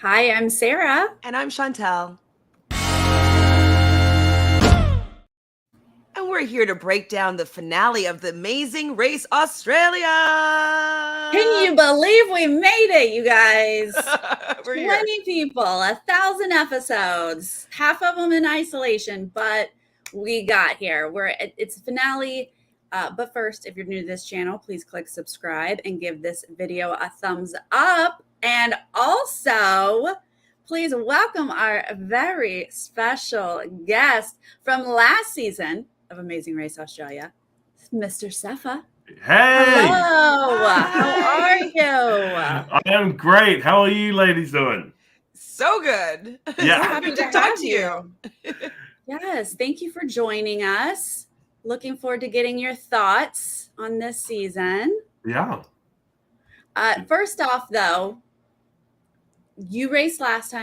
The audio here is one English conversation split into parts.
Hi, I'm Sarah. And I'm Chantele. And we're here to break down the finale of The Amazing Race Australia. Can you believe we made it, you guys? We're 20 here. people, 1,000 episodes, half of them in isolation, but we got here. It's a finale. But first, if you're new to this channel, please click subscribe and give this video a thumbs up. And also, please welcome our very special guest from last season of Amazing Race Australia, Mr. SEFA. Hey! Hello! How are you? I am great. How are you ladies doing? So good. Yeah. So happy to talk to you. Yes, thank you for joining us. Looking forward to getting your thoughts on this season. Yeah. First off, though, you raced last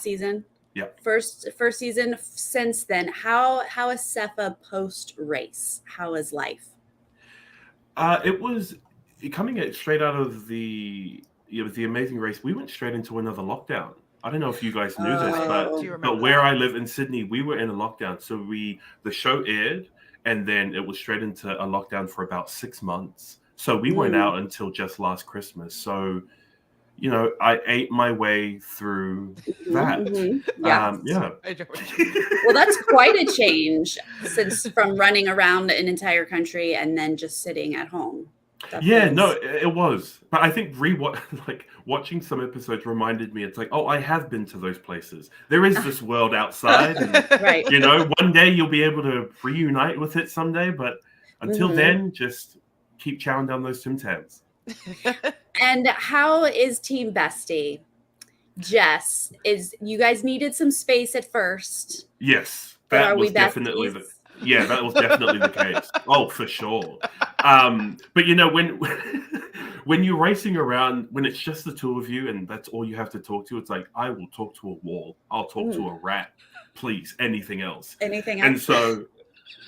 season. Yeah. First season since then. How is SEFA post race? How is life? It was coming straight out of the Amazing Race. We went straight into another lockdown. I don't know if you guys knew this, but where I live in Sydney, we were in a lockdown. So the show aired, and then it was straight into a lockdown for about 6 months. So we weren't out until just last Christmas. So, I ate my way through that. Yeah. Well, that's quite a change from running around an entire country and then just sitting at home. It was. But I think watching some episodes reminded me, it's like, oh, I have been to those places. There is this world outside. And, right. One day you'll be able to reunite with it someday. But until then, just keep chowing down those Tim Tams. And how is Team Bestie? Jess, you guys needed some space at first. Yes, that was definitely the case. Oh, for sure. But when you're racing around, when it's just the two of you and that's all you have to talk to, it's like, I will talk to a wall. I'll talk to a rat. Please, anything else. And so,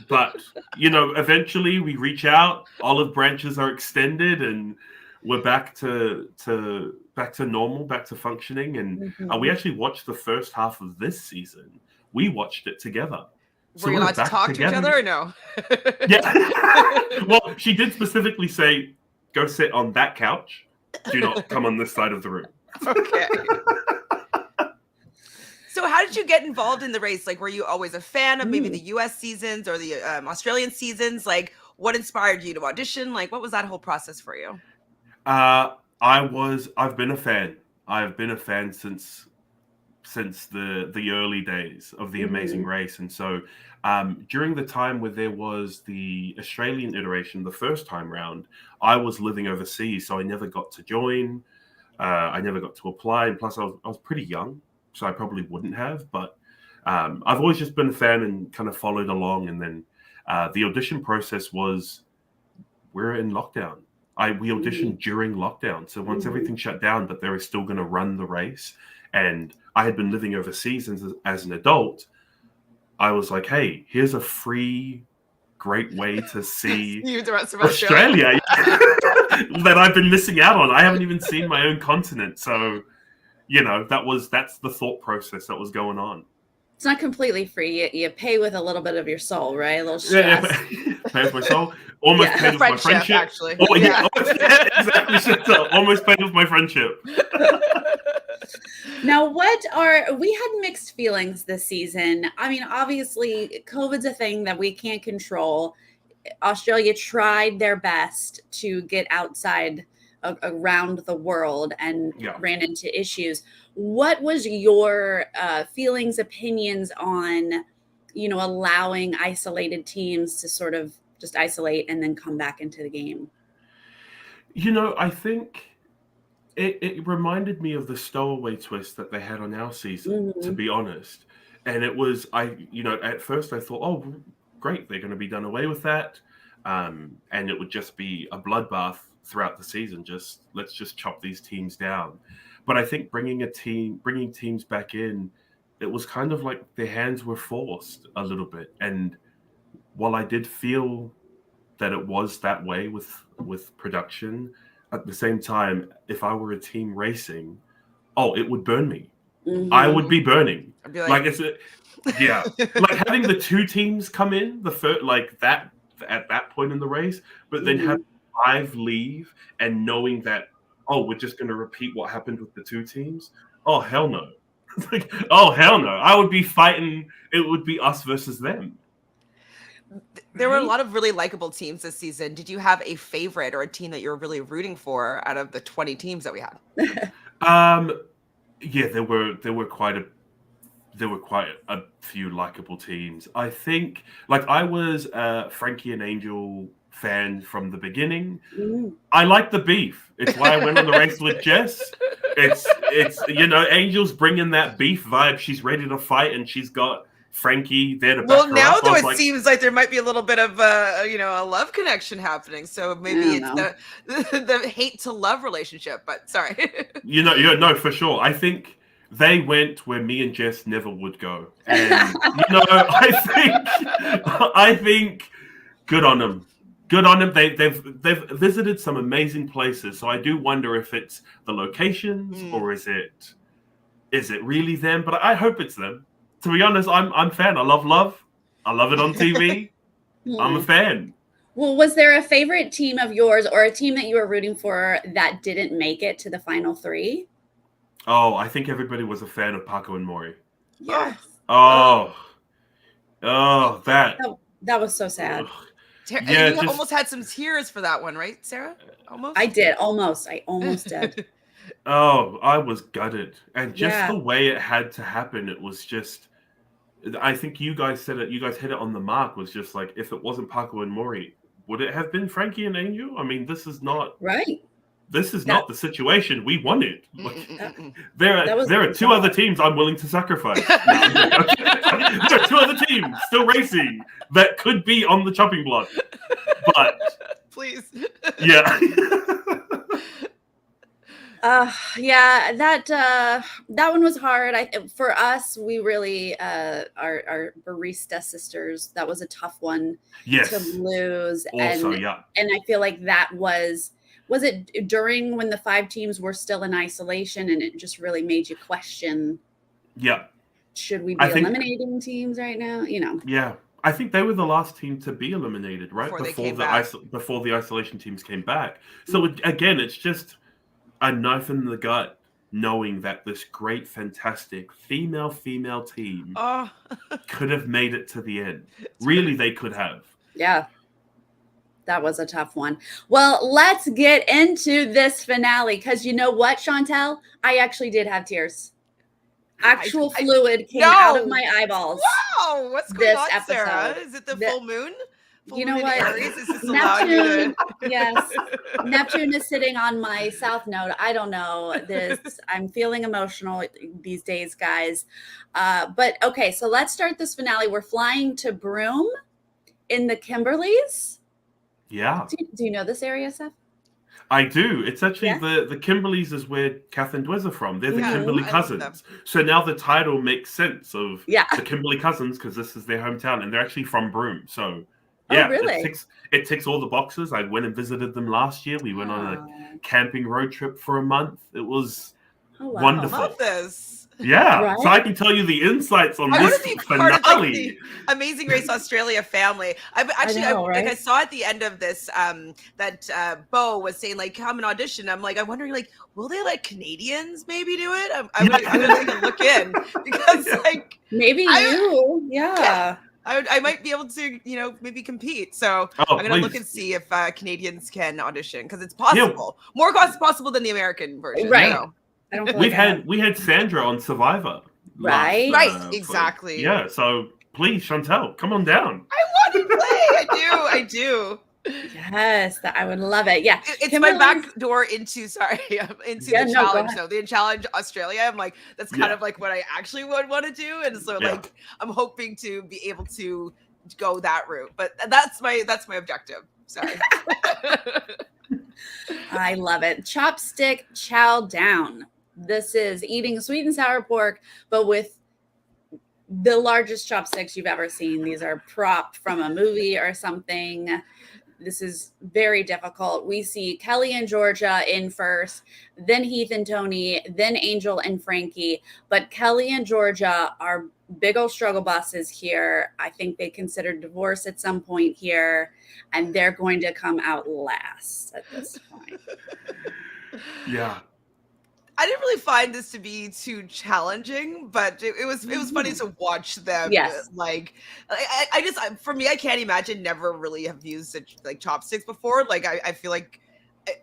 but eventually we reach out, olive branches are extended, and we're back to normal, back to functioning. And we actually watched the first half of this season. We watched it together. Were you allowed to talk to each other or no? Yeah. Well, she did specifically say, go sit on that couch. Do not come on this side of the room. Okay. So how did you get involved in the race? Like, were you always a fan of maybe the US seasons or the Australian seasons? Like, what inspired you to audition? Like, what was that whole process for you? I've been a fan. I've been a fan since the early days of the Amazing Race. And so during the time where there was the Australian iteration, the first time round, I was living overseas, so I never got to join. I never got to apply. And plus I was pretty young, so I probably wouldn't have. But I've always just been a fan and kind of followed along. And then the audition process was, we're in lockdown. We auditioned during lockdown. So once everything shut down, but they were still going to run the race. And I had been living overseas as an adult. I was like, hey, here's a free, great way to see the rest of Australia that I've been missing out on. I haven't even seen my own continent. So, that's the thought process that was going on. It's not completely free. You pay with a little bit of your soul, right? A little stress. Yeah, pay with my soul. Almost paid with my friendship. Actually. Oh, yeah. Exactly. Almost paid with my friendship. Now, we had mixed feelings this season. I mean, obviously, COVID's a thing that we can't control. Australia tried their best to get outside around the world and ran into issues. What was your feelings, opinions on, allowing isolated teams to sort of just isolate and then come back into the game? I think it reminded me of the stowaway twist that they had on our season, to be honest. And it was, at first I thought, oh, great, they're going to be done away with that. And it would just be a bloodbath throughout the season. Let's just chop these teams down. But I think bringing teams back in, it was kind of like their hands were forced a little bit. And while I did feel that it was that way with production, at the same time, if I were a team racing, it would burn me. I would be burning. I'd be like yeah, like having the two teams come in the first, like that at that point in the race, but then have 5 leave and knowing that, oh, we're just going to repeat what happened with the 2 teams. Oh hell no! Like, oh hell no! I would be fighting. It would be us versus them. There were a lot of really likable teams this season. Did you have a favorite or a team that you were really rooting for out of the 20 teams that we had? Yeah, there were quite a few likable teams. I think, like, I was a Frankie and Angel fan from the beginning. I like the beef. It's why I went on the race with Jess. It's Angel's bringing that beef vibe. She's ready to fight, and she's got Frankie there to back her now up. though it seems like there might be a little bit of a love connection happening. So maybe it's the hate to love relationship. But sorry, no, for sure. I think they went where me and Jess never would go, and I think good on them. Good on them. They've visited some amazing places. So I do wonder if it's the locations or is it really them? But I hope it's them. To be honest, I'm a fan. I love. I love it on TV. I'm a fan. Well, was there a favorite team of yours or a team that you were rooting for that didn't make it to the final 3? Oh, I think everybody was a fan of Paco and Maury. Yes. Oh, that was so sad. Yeah, you almost had some tears for that one, right, Sarah? Almost. I did. Almost. I almost did. Oh, I was gutted. And just the way it had to happen, it was just, I think you guys said it, you guys hit it on the mark, was just like, if it wasn't Paco and Maury, would it have been Frankie and Angel? I mean, this is not right. This is not the situation we wanted. Like, there are 2 other teams I'm willing to sacrifice. There are 2 other teams still racing that could be on the chopping block. But please. Yeah. That one was hard. For us, we really our barista sisters. That was a tough one to lose. Also, and I feel like that was it during when the 5 teams were still in isolation, and it just really made you question. Yeah. Should we be eliminating teams right now? Yeah. I think they were the last team to be eliminated, right? Before the isolation teams came back. So again, it's just a knife in the gut, knowing that this great, fantastic female team could have made it to the end. Really, they could have. Yeah. That was a tough one. Well, let's get into this finale, because you know what, Chantele? I actually did have tears. Actual fluid came out of my eyeballs. Wow, what's going on, Sarah? Is it the full moon? You know what? Neptune, yes. Neptune is sitting on my south node. I don't know this. I'm feeling emotional these days, guys. But okay, so let's start this finale. We're flying to Broome in the Kimberleys. Yeah. Do you know this area, Seth? I do. It's actually the Kimberleys is where Kath and Dwez are from. They're the Kimberly cousins. So now the title makes sense of the Kimberly cousins, because this is their hometown, and they're actually from Broome. So really? It ticks all the boxes. I went and visited them last year. We went on a camping road trip for a month. It was wonderful. I love this. Yeah, right? So I can tell you the insights on this finale. Part of, the Amazing Race Australia family. I saw at the end of this that Bo was saying, like, come and audition. I'm like, I'm wondering, like, will they let Canadians maybe do it? I'm gonna take a look in, because like maybe I might be able to, maybe compete. So I'm going to look and see if Canadians can audition, because it's possible. More possible than the American version. Right. We had Sandra on Survivor. Right. Exactly. Yeah. So please, Chantele, come on down. I want to play. I do. Yes, I would love it. Yeah. It's my back door into the challenge, though. The challenge Australia. I'm like, that's kind of like what I actually would want to do. And so like, I'm hoping to be able to go that route, but that's my objective. Sorry. I love it. Chopstick chow down. This is eating sweet and sour pork, but with the largest chopsticks you've ever seen. These are propped from a movie or something. this is very difficult. We see Kelly and Georgia in first, then Heath and Tony, then Angel and Frankie. But Kelly and Georgia are big old struggle buses here. I think they considered divorce at some point here, and they're going to come out last at this point. Yeah. I didn't really find this to be too challenging, but it was funny to watch them. Yes. Like, I just, for me, I can't imagine never really have used like chopsticks before. Like, I feel like,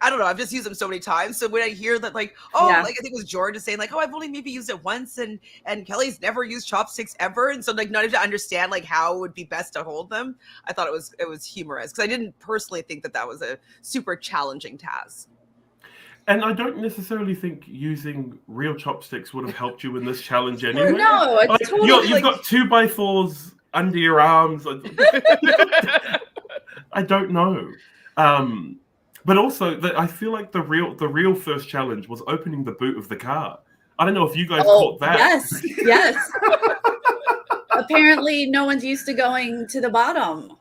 I don't know, I've just used them so many times. So when I hear that, like, like I think it was George saying like, oh, I've only maybe used it once, and Kelly's never used chopsticks ever, and so like not even to understand like how it would be best to hold them, I thought it was humorous, because I didn't personally think that was a super challenging task. And I don't necessarily think using real chopsticks would have helped you in this challenge anyway. No, it's like, totally you've got 2x4s under your arms. I don't know. But also, I feel like the real first challenge was opening the boot of the car. I don't know if you guys caught that. Yes. Apparently, no one's used to going to the bottom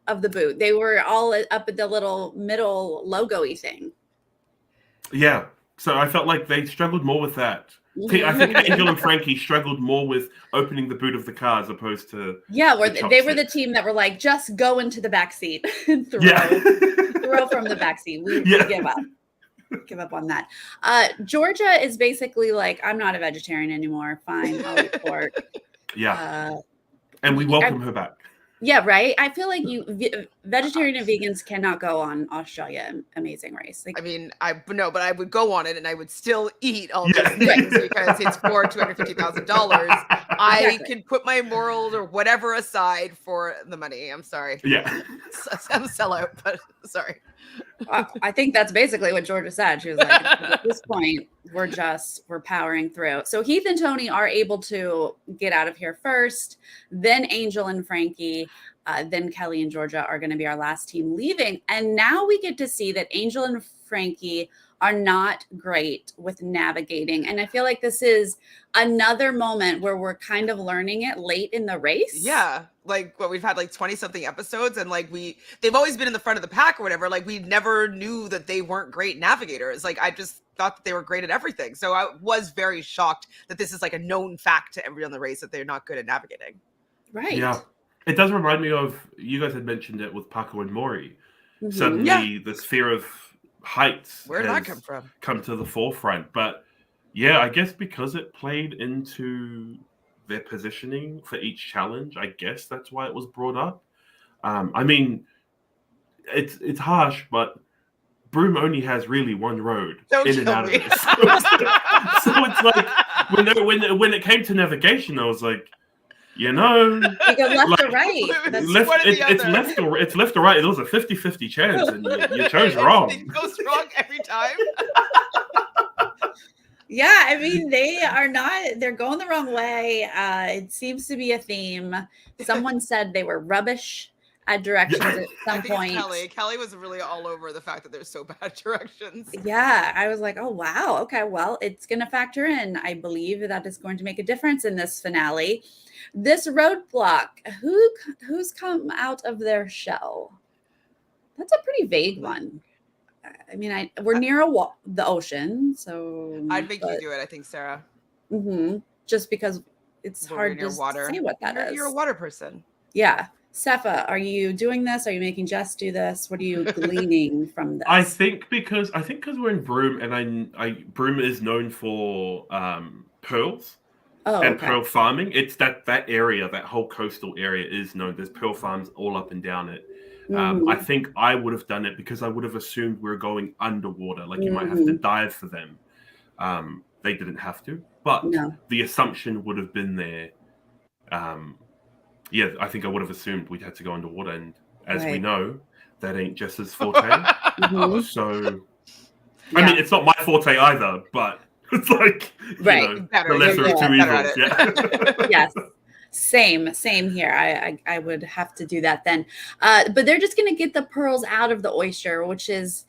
of the boot. They were all up at the little middle logo-y thing. Yeah, so I felt like they struggled more with that. I think Angel and Frankie struggled more with opening the boot of the car as opposed to they were the team that were like, just go into the back seat and throw from the back seat. We give up on that. Georgia is basically like, I'm not a vegetarian anymore. Fine, I'll eat pork. Yeah, and we welcome her back. Yeah, right. I feel like vegetarian and vegans cannot go on Australia Amazing Race. Like, I mean, but I would go on it and I would still eat all those things because it's for $250,000. I can put my morals or whatever aside for the money. I'm sorry. Yeah, I'm a sellout, but sorry. I think that's basically what Georgia said. She was like, at this point, we're powering through. So Heath and Tony are able to get out of here first, then Angel and Frankie, then Kelly and Georgia are going to be our last team leaving. And now we get to see that Angel and Frankie are not great with navigating. And I feel like this is another moment where we're kind of learning it late in the race. Yeah. Like we've had like 20 something episodes, and like they've always been in the front of the pack or whatever. Like we never knew that they weren't great navigators. Like I just thought that they were great at everything. So I was very shocked that this is like a known fact to everyone in the race that they're not good at navigating. Right. Yeah. It does remind me of, you guys had mentioned it with Paco and Maury. Mm-hmm. Suddenly this fear of heights where did that come from? Come to the forefront. But yeah, I guess because it played into their positioning for each challenge, I guess that's why it was brought up. I mean, it's harsh, but Broome only has really one road in and out of it. So it's like when it came to navigation, I was like, you know, you go left or right. It's left or right. It was a 50-50 chance, and you chose wrong. It goes wrong every time. Yeah, I mean, they're going the wrong way. It seems to be a theme. Someone said they were rubbish at directions at some point. Kelly was really all over the fact that there's so bad directions. Yeah, I was like, oh, wow. Okay, well, it's going to factor in. I believe that is going to make a difference in this finale. This roadblock, who's come out of their shell? That's a pretty vague one. I mean, we're near the ocean, so I'd make you do it. I think, Sarah. Mm-hmm. Just because it's hard to say what that is. You're a water person. Yeah, SEFA, are you doing this? Are you making Jess do this? What are you gleaning from this? I think because we're in Broome, and Broome is known for pearls. Pearl farming. It's that area, that whole coastal area is known. There's pearl farms all up and down it. I think I would have done it because I would have assumed we're going underwater. Like you might have to dive for them. They didn't have to, but the assumption would have been there. I think I would have assumed we'd had to go underwater, and as we know, that ain't Jess's forte. So, I mean, it's not my forte either, but it's like, the lesser of two evils. Yeah. Yes. Same here. I would have to do that then. But they're just going to get the pearls out of the oyster, which is,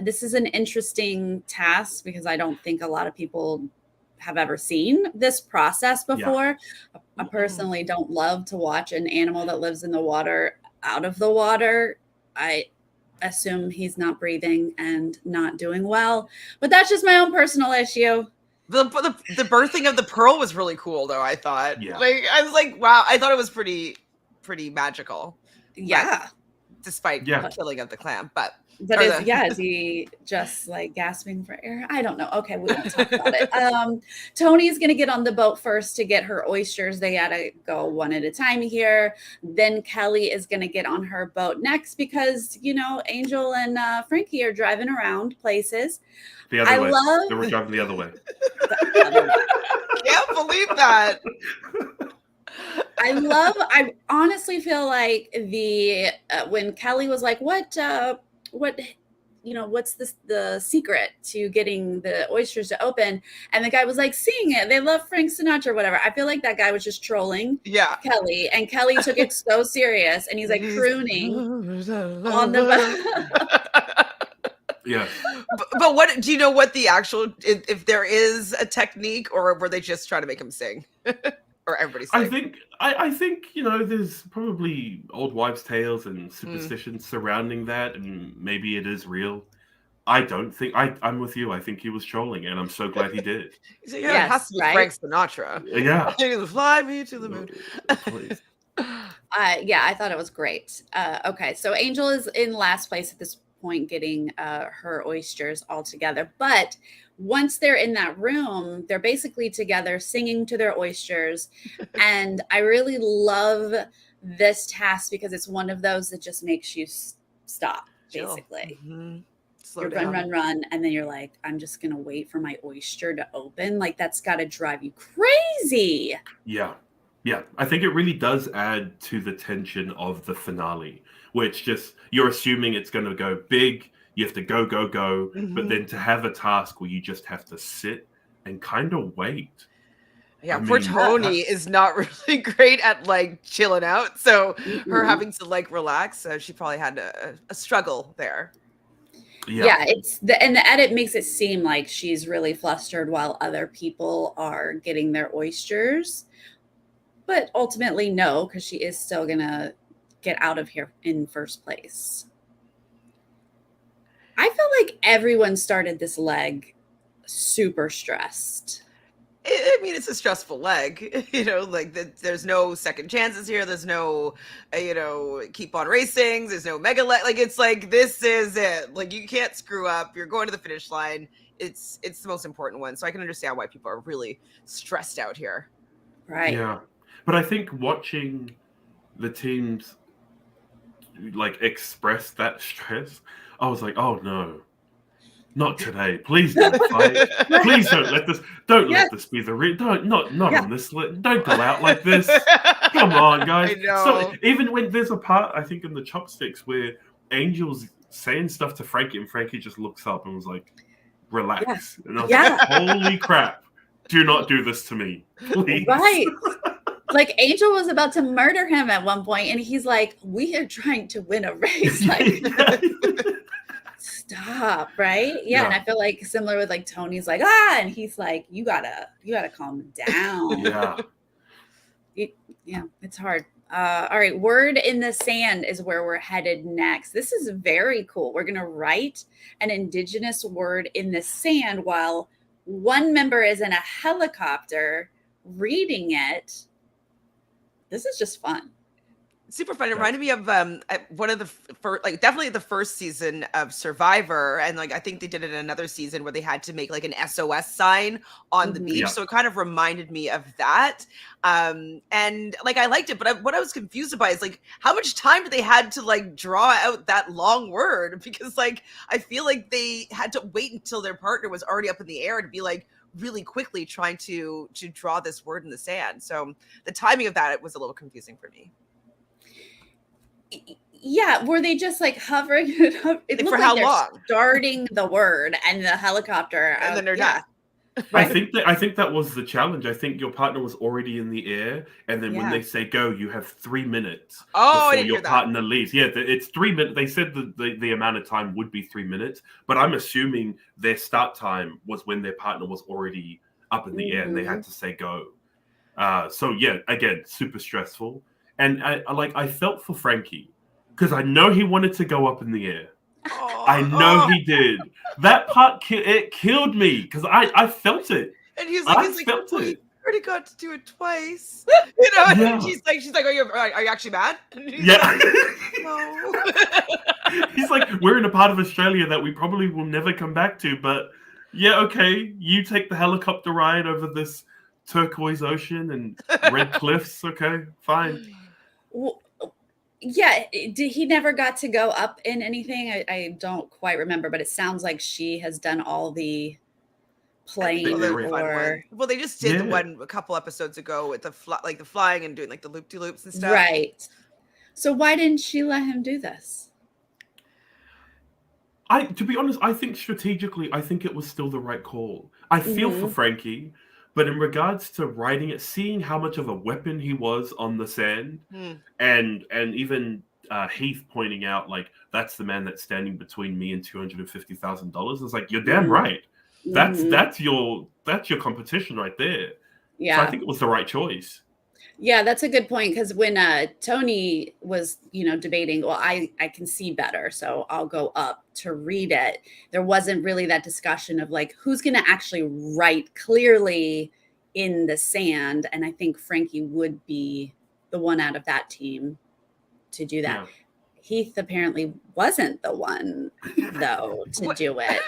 this is an interesting task because I don't think a lot of people have ever seen this process before. Yeah. I personally don't love to watch an animal that lives in the water out of the water. I assume he's not breathing and not doing well. But that's just my own personal issue. The birthing of the pearl was really cool, though. I thought, I was like, wow. I thought it was pretty magical. Yeah. Despite killing of the clam, but is he just like gasping for air? I don't know. Okay, we won't talk about it. Tony's gonna get on the boat first to get her oysters. They gotta go one at a time here. Then Kelly is gonna get on her boat next because Angel and Frankie are driving around places. The other way. They were driving the other way. Can't believe that. I honestly feel like when Kelly was like, what's the secret to getting the oysters to open? And the guy was like, seeing it. They love Frank Sinatra or whatever. I feel like that guy was just trolling Kelly, and Kelly took it so serious, and he's like crooning on the boat. Yeah. But what do you know what the actual, if there is a technique, or were they just trying to make him sing? Or everybody sing? I think there's probably old wives' tales and superstitions surrounding that, and maybe it is real. I don't think I'm with you. I think he was trolling, and I'm so glad he did. It has to be Frank Sinatra. Yeah. Fly me to the moon. Please. I thought it was great. Okay, so Angel is in last place at this point, getting her oysters all together. But once they're in that room, they're basically together singing to their oysters. And I really love this task because it's one of those that just makes you stop, basically. Mm-hmm. You run, and then you're like, I'm just going to wait for my oyster to open. Like, that's got to drive you crazy. Yeah. Yeah. I think it really does add to the tension of the finale, which just, you're assuming it's going to go big. You have to go. Mm-hmm. But then to have a task where you just have to sit and kind of wait. Yeah, poor Tony is not really great at like chilling out. So her having to like relax, she probably had a struggle there. Yeah, the edit makes it seem like she's really flustered while other people are getting their oysters. But ultimately, no, because she is still going to get out of here in first place. I feel like everyone started this leg super stressed. I mean, it's a stressful leg, like there's no second chances here. There's no, keep on racing. There's no mega leg. Like, it's like, this is it. Like, you can't screw up. You're going to the finish line. It's the most important one. So I can understand why people are really stressed out here. Right. Yeah. But I think watching the teams like express that stress, I was like, oh no, not today. Please don't fight. Please don't let this. Don't let this be the real. Not on this. Don't go out like this. Come on, guys. I know. So even when there's a part, I think in the chopsticks where Angel's saying stuff to Frankie, and Frankie just looks up and was like, "Relax." And I was like, "Holy crap! Do not do this to me, please." Right. Like, Angel was about to murder him at one point, and he's like, "We are trying to win a race." Like, stop, right? Yeah, and I feel like similar with like Tony's like, and he's like, you gotta calm down. Yeah. It's hard. All right, word in the sand is where we're headed next. This is very cool. We're gonna write an Indigenous word in the sand while one member is in a helicopter reading it. This is just fun. Super fun. It reminded me of one of the first, like definitely the first season of Survivor, and like I think they did it in another season where they had to make like an SOS sign on the beach. So it kind of reminded me of that. And like I liked it, but what I was confused about is like how much time did they had to like draw out that long word? Because like I feel like they had to wait until their partner was already up in the air to be like really quickly trying to draw this word in the sand. So the timing of that, it was a little confusing for me. Yeah, were they just like hovering? It looked for like how they're long? Starting the word and the helicopter, and then they're done. Right. I think that was the challenge. I think your partner was already in the air, and then when they say go, you have 3 minutes before your partner leaves. Yeah, it's 3 minutes. They said the amount of time would be 3 minutes, but I'm assuming their start time was when their partner was already up in the air and they had to say go. So yeah, again, super stressful. And I felt for Frankie because I know he wanted to go up in the air. Oh, I know he did. That part, it killed me because I felt it. And he's like, felt it. You already got to do it twice. You know, and she's like, are you actually mad? And he's like, no. He's like, we're in a part of Australia that we probably will never come back to, but yeah, okay, you take the helicopter ride over this turquoise ocean and red cliffs. Okay, fine. Well, yeah, he never got to go up in anything? I don't quite remember, but it sounds like she has done all the playing. Well, they just did the one a couple episodes ago with the flying and doing like the loop-de-loops and stuff. Right. So why didn't she let him do this? To be honest, I think strategically, I think it was still the right call. I feel for Frankie, but in regards to writing it, seeing how much of a weapon he was on the sand, and even Heath pointing out like that's the man that's standing between me and $250,000. It's like, you're damn right. That's your competition right there. Yeah, so I think it was the right choice. Yeah, that's a good point, because when Tony was, debating, well, I can see better, so I'll go up to read it. There wasn't really that discussion of like, who's going to actually write clearly in the sand. And I think Frankie would be the one out of that team to do that. Yeah. Heath apparently wasn't the one, though, to do it.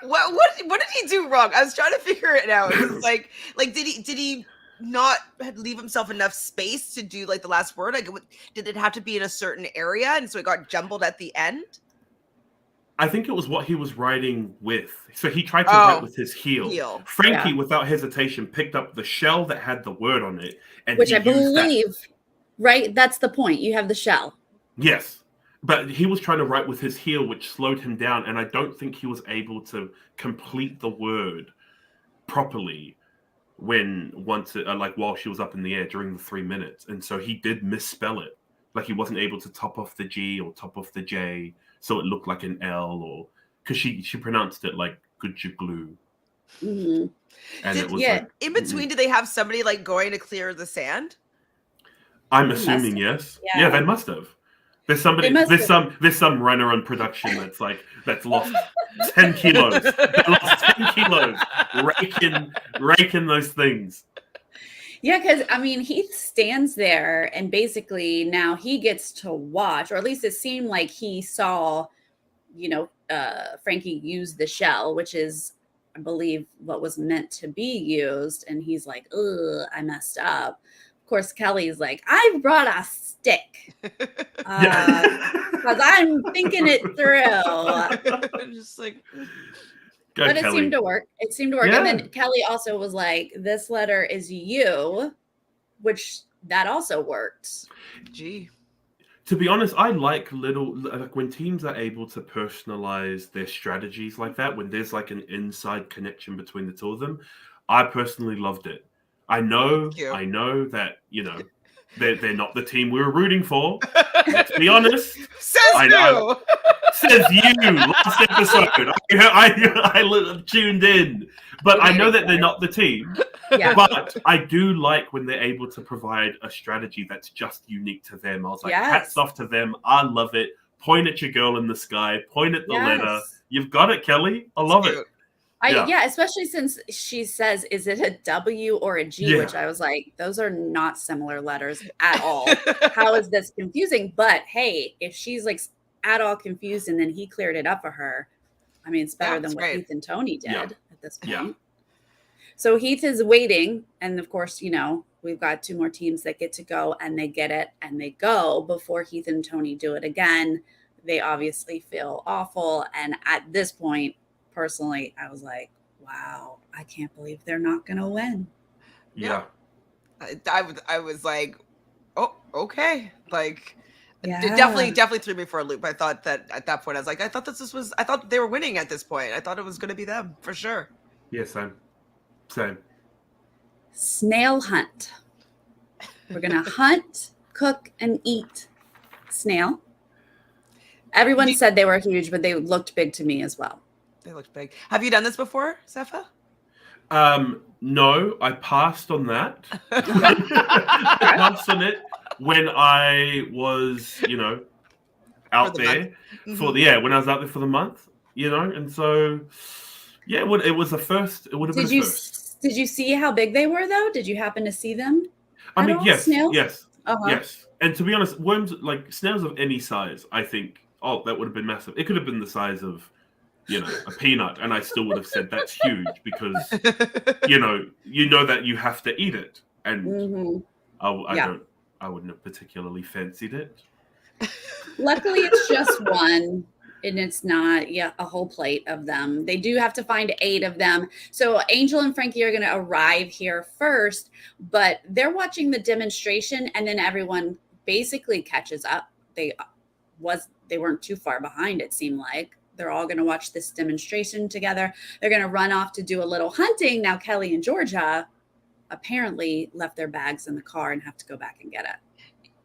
What did he do wrong? I was trying to figure it out. It was like did he not leave himself enough space to do like the last word? Like, did it have to be in a certain area and so it got jumbled at the end? I think it was what he was writing with. So he tried to write with his heel. Frankie, without hesitation, picked up the shell that had the word on it, and which I believe, right? That's the point. You have the shell. Yes, but he was trying to write with his heel, which slowed him down, and I don't think he was able to complete the word properly while she was up in the air during the 3 minutes. And so he did misspell it. Like he wasn't able to top off the G or top off the J, so it looked like an L, or because she pronounced it like good glue. And it was in between, did they have somebody like going to clear the sand? I'm assuming yes. Yeah, they must have. There's somebody. There's some runner on production that's lost 10 kilos. They lost 10 kilos raking those things. Yeah, because Heath stands there and basically now he gets to watch, or at least it seemed like he saw, Frankie use the shell, which is, I believe, what was meant to be used, and he's like, "Ugh, I messed up." Of course, Kelly's like, "I brought a stick because I'm thinking it through." Just like, but it seemed to work. Yeah. And then Kelly also was like, "This letter is you," which that also worked. Gee. To be honest, I like when teams are able to personalize their strategies like that, when there's like an inside connection between the two of them. I personally loved it. I know that, they're not the team we were rooting for. Let's be honest. Says you last episode. I tuned in. But I know that they're not the team. Yeah. But I do like when they're able to provide a strategy that's just unique to them. I was like, hats off to them. I love it. Point at your girl in the sky. Point at the letter. You've got it, Kelly. I love it. Especially since she says, is it a W or a G? Which I was like, those are not similar letters at all. How is this confusing? But hey, if she's like at all confused and then he cleared it up for her, it's better than what Heath and Tony did at this point. Yeah. So Heath is waiting. And of course, we've got 2 more teams that get to go, and they get it and they go before Heath and Tony do it again. They obviously feel awful. And at this point, personally, I was like, wow, I can't believe they're not going to win. Yeah. I was like, oh, okay. Like, it definitely threw me for a loop. I thought that at that point, I was like, I thought they were winning at this point. I thought it was going to be them for sure. Yeah, same. Snail hunt. We're going to hunt, cook, and eat snail. Everyone said they were huge, but they looked big to me as well. They looked big. Have you done this before, SEFA? No, I passed on that. I passed on it. when I was, out there when I was out there for the month, and so it was a first. It would have been a first. Did you see how big they were though? Did you happen to see them? I mean, yes, snails? yes, yes. And to be honest, worms, like snails of any size, I think, that would have been massive. It could have been the size of, a peanut, and I still would have said that's huge because, you know that you have to eat it, and I wouldn't have particularly fancied it. Luckily, it's just one, and it's not a whole plate of them. They do have to find 8 of them. So Angel and Frankie are going to arrive here first, but they're watching the demonstration, and then everyone basically catches up. They weren't too far behind, it seemed like. They're all going to watch this demonstration together. They're going to run off to do a little hunting. Now, Kelly and Georgia apparently left their bags in the car and have to go back and get it.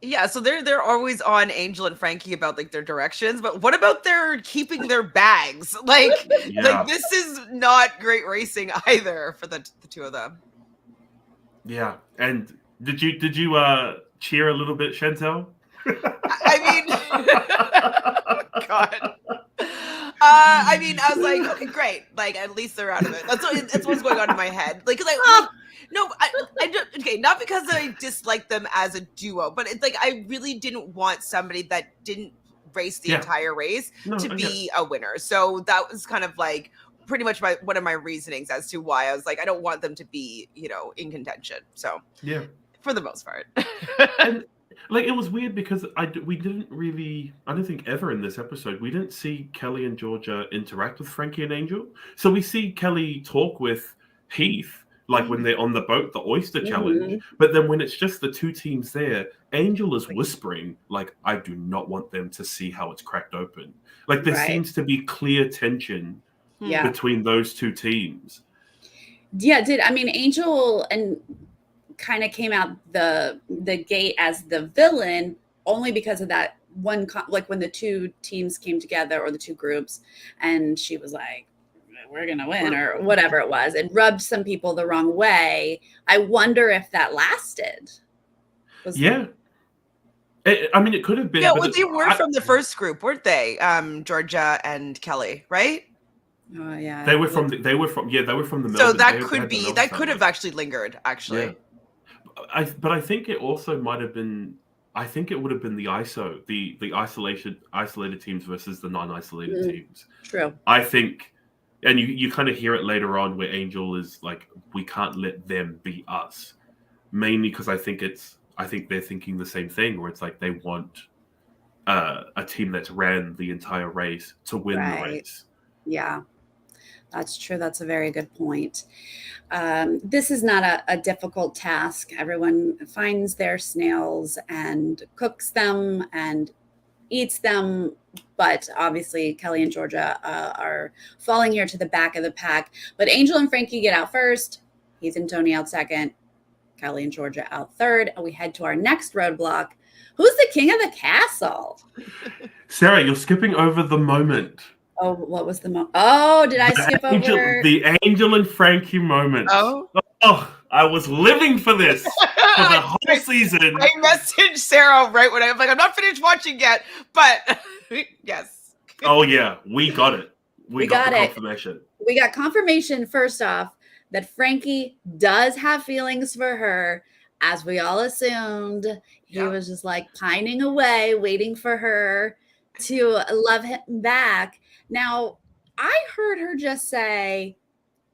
Yeah, so they're always on Angel and Frankie about like their directions, but what about their keeping their bags? Like this is not great racing either for the two of them. Yeah, and did you cheer a little bit, Chantele? I mean, God. I mean, I was like, okay, great. Like, at least they're out of it. That's what's going on in my head. Like, cause not because I dislike them as a duo, but it's like I really didn't want somebody that didn't race the entire race to be a winner. So that was kind of like pretty much one of my reasonings as to why I was like, I don't want them to be, in contention. So for the most part. And like it was weird because we didn't really, I don't think ever in this episode, we didn't see Kelly and Georgia interact with Frankie and Angel. So we see Kelly talk with Heath, like when they're on the boat, the Oyster Challenge. But then when it's just the two teams there, Angel is whispering, like, I do not want them to see how it's cracked open. Like there seems to be clear tension between those two teams. Yeah, Angel and kind of came out the gate as the villain only because of that one, like when the two teams came together or the two groups, and she was like, we're gonna win or whatever it was, and rubbed some people the wrong way. I wonder if that lasted. It could have been. Yeah, well, they were from the first group, weren't they? Georgia and Kelly, right? Oh yeah. They were from the Melbourne. So that could have actually lingered, actually. Yeah. But I think it also might have been. I think it would have been the ISO, the isolated teams versus the non-isolated teams. True. I think, and you kind of hear it later on where Angel is like, we can't let them beat us, mainly because I think they're thinking the same thing, where it's like they want a team that's ran the entire race to win the race. Yeah. That's true. That's a very good point. This is not a difficult task. Everyone finds their snails and cooks them and eats them. But obviously, Kelly and Georgia are falling here to the back of the pack. But Angel and Frankie get out first. Heath and Tony out second. Kelly and Georgia out third. And we head to our next roadblock. Who's the king of the castle? Sarah, you're skipping over the moment. Oh, what was the moment? Oh, did I skip over? The Angel and Frankie moment. Oh, I was living for this for the whole season. I messaged Sarah right when I was like, I'm not finished watching yet, but yes. Oh, yeah, we got it. We got the confirmation. We got confirmation, first off, that Frankie does have feelings for her, as we all assumed. He was just like pining away, waiting for her to love him back. Now, I heard her just say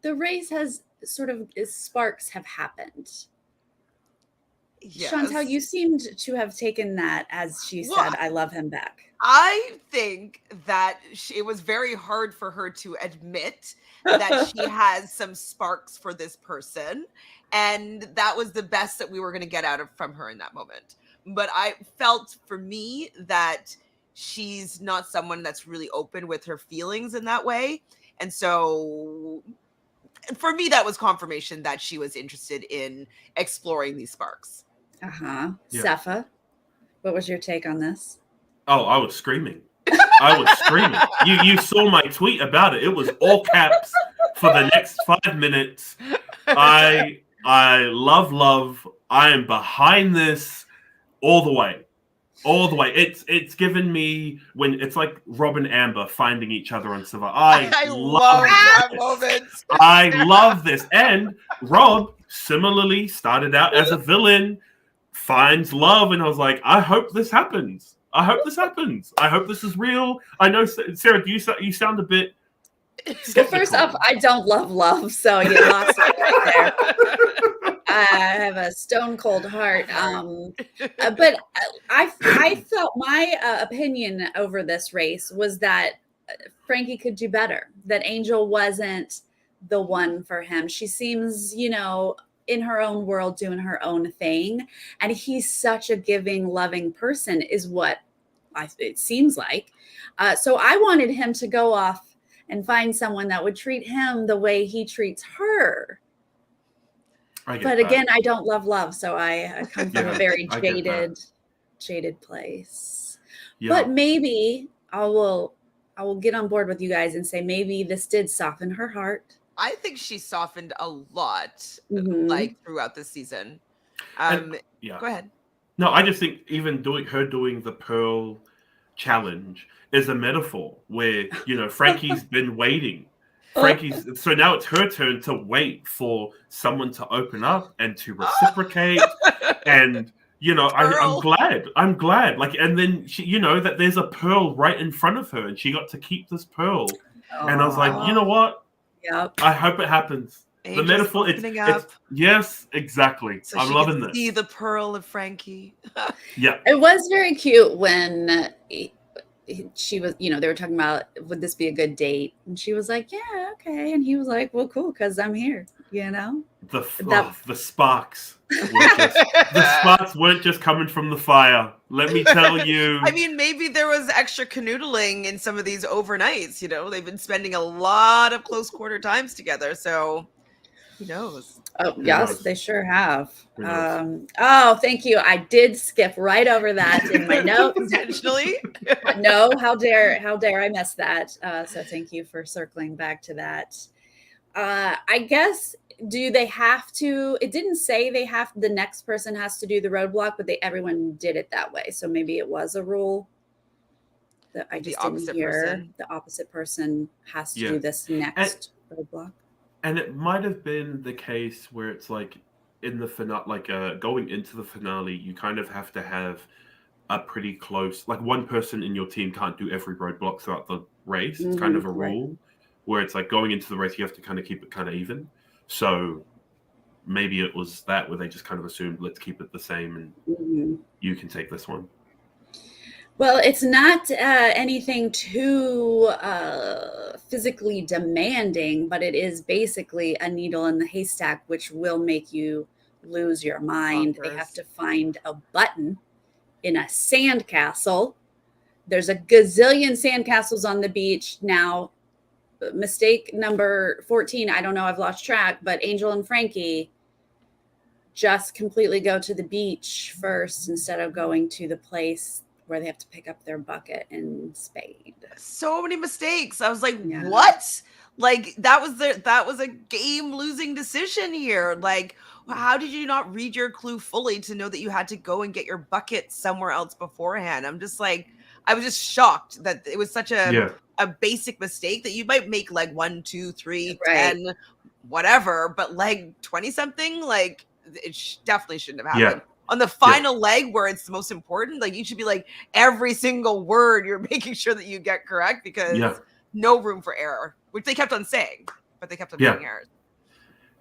the race has sparks have happened. Yes. Chantele, you seemed to have taken that as she said, I love him back. I think that it was very hard for her to admit that she has some sparks for this person. And that was the best that we were going to get from her in that moment. But I felt for me that she's not someone that's really open with her feelings in that way. And so for me, that was confirmation that she was interested in exploring these sparks. Yeah. SEFA, what was your take on this? Oh, I was screaming. You saw my tweet about it. It was all caps for the next 5 minutes. I love. I am behind this. all the way. All the way. It's given me when it's like Rob and Amber finding each other on Survivor. I love that moment. I love this. And Rob similarly started out as a villain, finds love, and I was like, I hope this happens. I hope this happens. I hope this is real. I know, Sarah, you sound a bit skeptical. Well, first off, I don't love, so you lost me right there. I have a stone cold heart. But I felt my opinion over this race was that Frankie could do better, that Angel wasn't the one for him. She seems, in her own world doing her own thing. And he's such a giving, loving person is what it seems like. So I wanted him to go off and find someone that would treat him the way he treats her. But again, I don't love. So I come from a very jaded place. Yeah. But maybe I will get on board with you guys and say maybe this did soften her heart. I think she softened a lot, like throughout the season. Go ahead. No, I just think even doing the Pearl challenge is a metaphor where Frankie's been waiting. So now it's her turn to wait for someone to open up and to reciprocate. And I'm glad. Like, and then she, that there's a pearl right in front of her, and she got to keep this pearl. And I was like, you know what? Yep. I hope it happens. Angel's the metaphor, it's yes, exactly. So I'm loving this. See the pearl of Frankie. Yeah, it was very cute when she was, they were talking about would this be a good date, and she was like, yeah, okay, and he was like, well, cool, because I'm here. The sparks. The sparks weren't just coming from the fire. Let me tell you. I mean, maybe there was extra canoodling in some of these overnights. They've been spending a lot of close quarter times together. So who knows? Oh, yes, they sure have. Thank you. I did skip right over that in my notes. Intentionally? No, how dare I miss that? So thank you for circling back to that. I guess, do they have to? It didn't say the next person has to do the roadblock, but everyone did it that way. So maybe it was a rule that I just didn't hear. The opposite person has to do this next roadblock. And it might have been the case where it's like in the finale, like going into the finale, you kind of have to have a pretty close, like one person in your team can't do every roadblock throughout the race. It's kind of a rule where it's like going into the race, you have to kind of keep it kind of even. So maybe it was that where they just kind of assumed, let's keep it the same and you can take this one. Well, it's not anything too physically demanding, but it is basically a needle in the haystack, which will make you lose your mind. They have to find a button in a sandcastle. There's a gazillion sandcastles on the beach now. Mistake number 14, I don't know, I've lost track, but Angel and Frankie just completely go to the beach first instead of going to the place where they have to pick up their bucket and spade. So many mistakes. I was like, what? Like that was a game losing decision here. Like, how did you not read your clue fully to know that you had to go and get your bucket somewhere else beforehand? I'm just like, I was just shocked that it was such a basic mistake that you might make like 1, 2, 3, 10, whatever, but like 20 something, like it definitely shouldn't have happened. On the final leg where it's the most important, like you should be like every single word you're making sure that you get correct because no room for error, which they kept on saying, but they kept on making errors.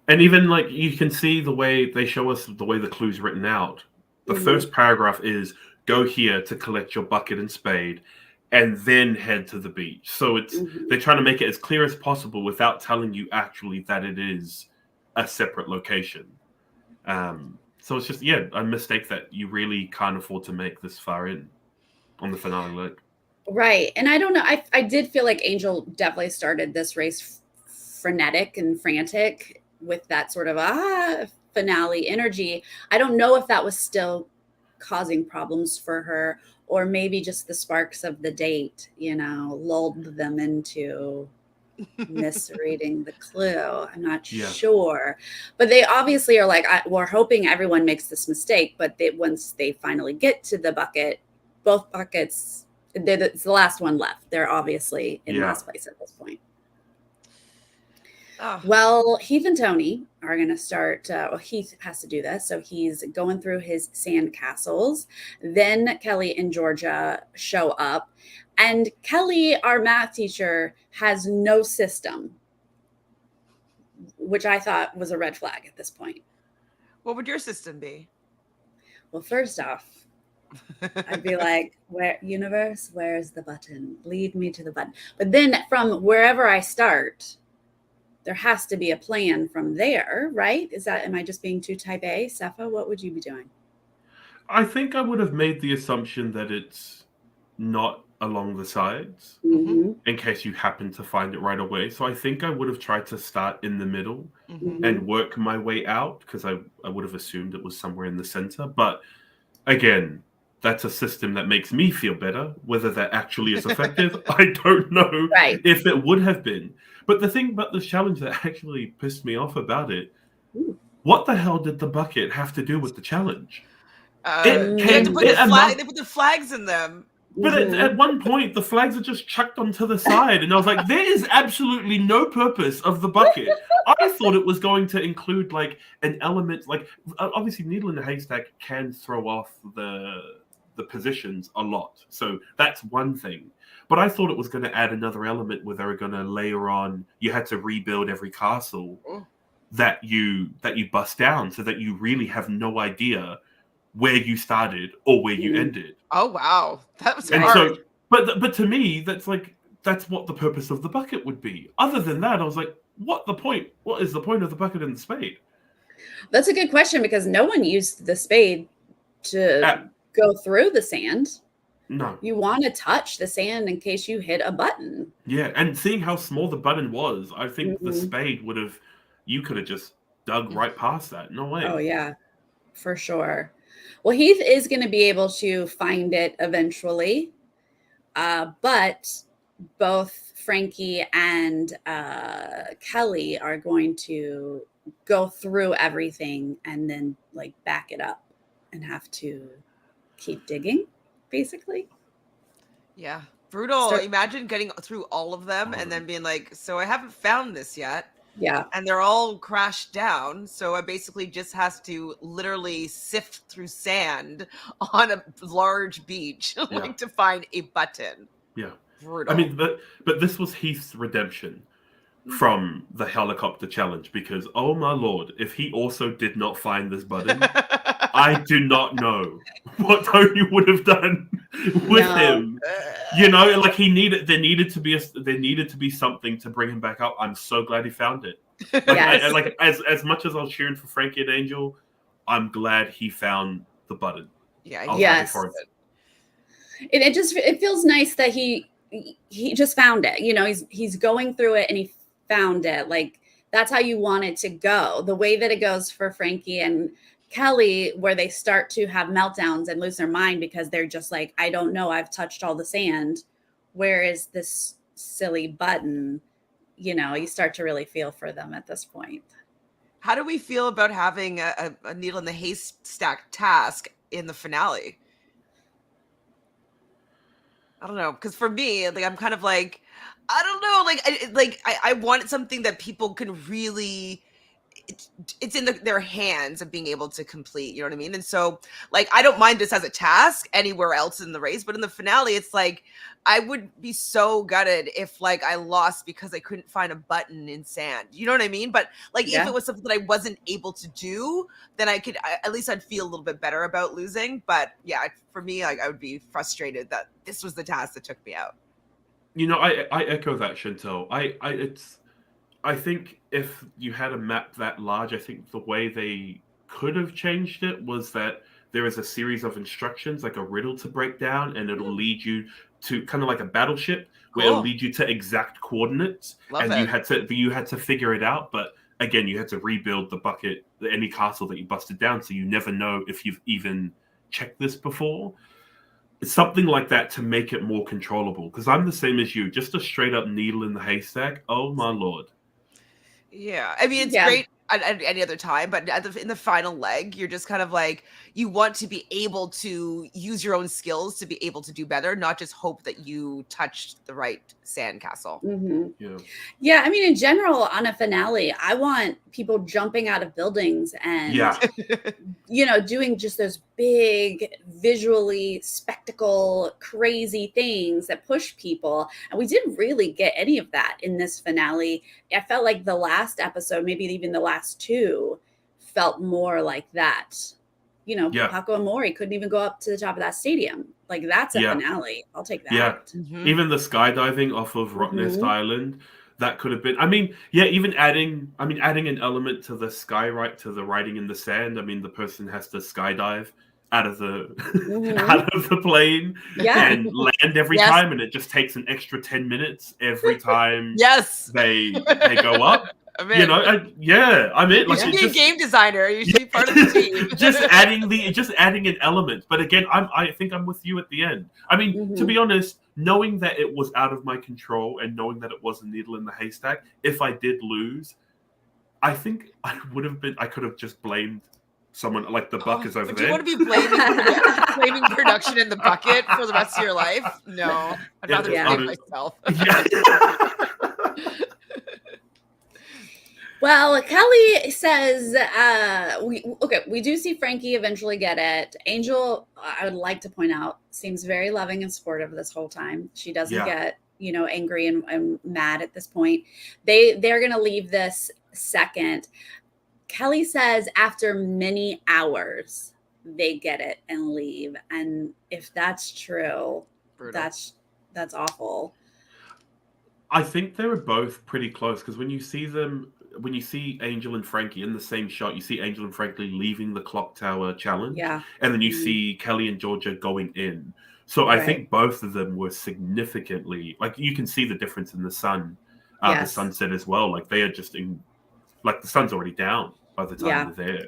And even like you can see the way they show us the way the clue's written out. The first paragraph is go here to collect your bucket and spade and then head to the beach. So it's they're trying to make it as clear as possible without telling you actually that it is a separate location. So it's just, a mistake that you really can't afford to make this far in on the finale leg. Right. And I don't know. I did feel like Angel definitely started this race frenetic and frantic with that sort of finale energy. I don't know if that was still causing problems for her or maybe just the sparks of the date, lulled them into misreading the clue. I'm not sure. But they obviously are like, we're hoping everyone makes this mistake. But once they finally get to the bucket, both buckets, it's the last one left. They're obviously in last place at this point. Oh. Well, Heath and Tony are going to start. Heath has to do this. So he's going through his sand castles. Then Kelly and Georgia show up. And Kelly, our math teacher, has no system, which I thought was a red flag at this point. What would your system be? Well, first off, I'd be like, universe, where's the button? Lead me to the button. But then from wherever I start, there has to be a plan from there, right? Am I just being too type A? SEFA, what would you be doing? I think I would have made the assumption that it's not along the sides in case you happen to find it right away. So I think I would have tried to start in the middle and work my way out, because I would have assumed it was somewhere in the center. But again, that's a system that makes me feel better. Whether that actually is effective, I don't know if it would have been. But the thing about this challenge that actually pissed me off about it, what the hell did the bucket have to do with the challenge? They put the flags in them. But at one point, the flags are just chucked onto the side. And I was like, there is absolutely no purpose of the bucket. I thought it was going to include like an element, like obviously needle in a haystack can throw off the positions a lot. So that's one thing. But I thought it was going to add another element where they were going to layer on, you had to rebuild every castle that you bust down, so that you really have no idea where you started or where you ended. Oh wow, that was hard. So, but to me, that's what the purpose of the bucket would be. Other than that, I was like, what is the point of the bucket and the spade? That's a good question, because no one used the spade to go through the sand. No. You want to touch the sand in case you hit a button. Yeah, and seeing how small the button was, I think the spade you could have just dug right past that. No way. Oh yeah, for sure. Well, Heath is going to be able to find it eventually, but both Frankie and Kelly are going to go through everything and then like back it up and have to keep digging, basically. Yeah, brutal. Imagine getting through all of them and then being like, so I haven't found this yet. Yeah. And they're all crashed down. So I basically just has to literally sift through sand on a large beach to find a button. Yeah. Brutal. I mean, but this was Heath's redemption from the helicopter challenge, because, oh my Lord, if he also did not find this button, I do not know what Tony would have done with him. You know, like there needed to be something to bring him back up. I'm so glad he found it. Like, as much as I was cheering for Frankie and Angel, I'm glad he found the button. Yeah, yes. It feels nice that he just found it. You know, he's going through it and he found it. Like, that's how you want it to go. The way that it goes for Frankie and Kelly, where they start to have meltdowns and lose their mind because they're just like, I don't know, I've touched all the sand. Where is this silly button? You know, you start to really feel for them at this point. How do we feel about having a needle in the haystack task in the finale? I don't know, because for me, like, I'm kind of like, I don't know, I wanted something that people can really, it's in their hands of being able to complete, you know what I mean? And so, like, I don't mind this as a task anywhere else in the race, but in the finale, it's like, I would be so gutted if, like, I lost because I couldn't find a button in sand, you know what I mean? But, like, if it was something that I wasn't able to do, then at least I'd feel a little bit better about losing. But yeah, for me, like, I would be frustrated that this was the task that took me out. You know, I echo that, Chantele. I think if you had a map that large, I think the way they could have changed it was that there is a series of instructions, like a riddle to break down, and it'll lead you to kind of like a battleship where it'll lead you to exact coordinates. You had to figure it out. But again, you had to rebuild the bucket, any castle that you busted down. So you never know if you've even checked this before. something like that to make it more controllable. Because I'm the same as you, just a straight up needle in the haystack. Oh my lord. Yeah, I mean, it's great at any other time, but in the final leg, you're just kind of like, you want to be able to use your own skills to be able to do better, not just hope that you touched the right sandcastle. Mm-hmm. Yeah, I mean, in general, on a finale, I want people jumping out of buildings and, doing just those big, visually spectacle, crazy things that push people. And we didn't really get any of that in this finale. I felt like the last episode, maybe even the last two, felt more like that. Paco and Maury couldn't even go up to the top of that stadium. Like, that's a finale. I'll take that. Yeah. Even the skydiving off of Realnesss Island, that could have been. I mean, even adding an element to the to the writing in the sand. I mean, the person has to skydive out of the out of the plane and land every time, and it just takes an extra 10 minutes every time. They go up. I'm in. I'm in. You should be a game designer. You should be part of the team. just adding an element. But again, I think I'm with you at the end. I mean, to be honest, knowing that it was out of my control and knowing that it was a needle in the haystack, if I did lose, I think I could have just blamed someone, like the buck is over there. Do you want to be blaming production in the bucket for the rest of your life? No, I'd rather blame myself. Well, Kelly says, we do see Frankie eventually get it. Angel, I would like to point out, seems very loving and supportive this whole time. She doesn't get, angry and mad at this point. They're going to leave this second. Kelly says after many hours, they get it and leave. And if that's true, that's awful. I think they were both pretty close because when you see Angel and Frankie in the same shot, you see Angel and Frankie leaving the clock tower challenge. Yeah. And then you see Kelly and Georgia going in. So I think both of them were significantly, like, you can see the difference in the sun, the sunset as well. Like, they are just the sun's already down by the time they're there.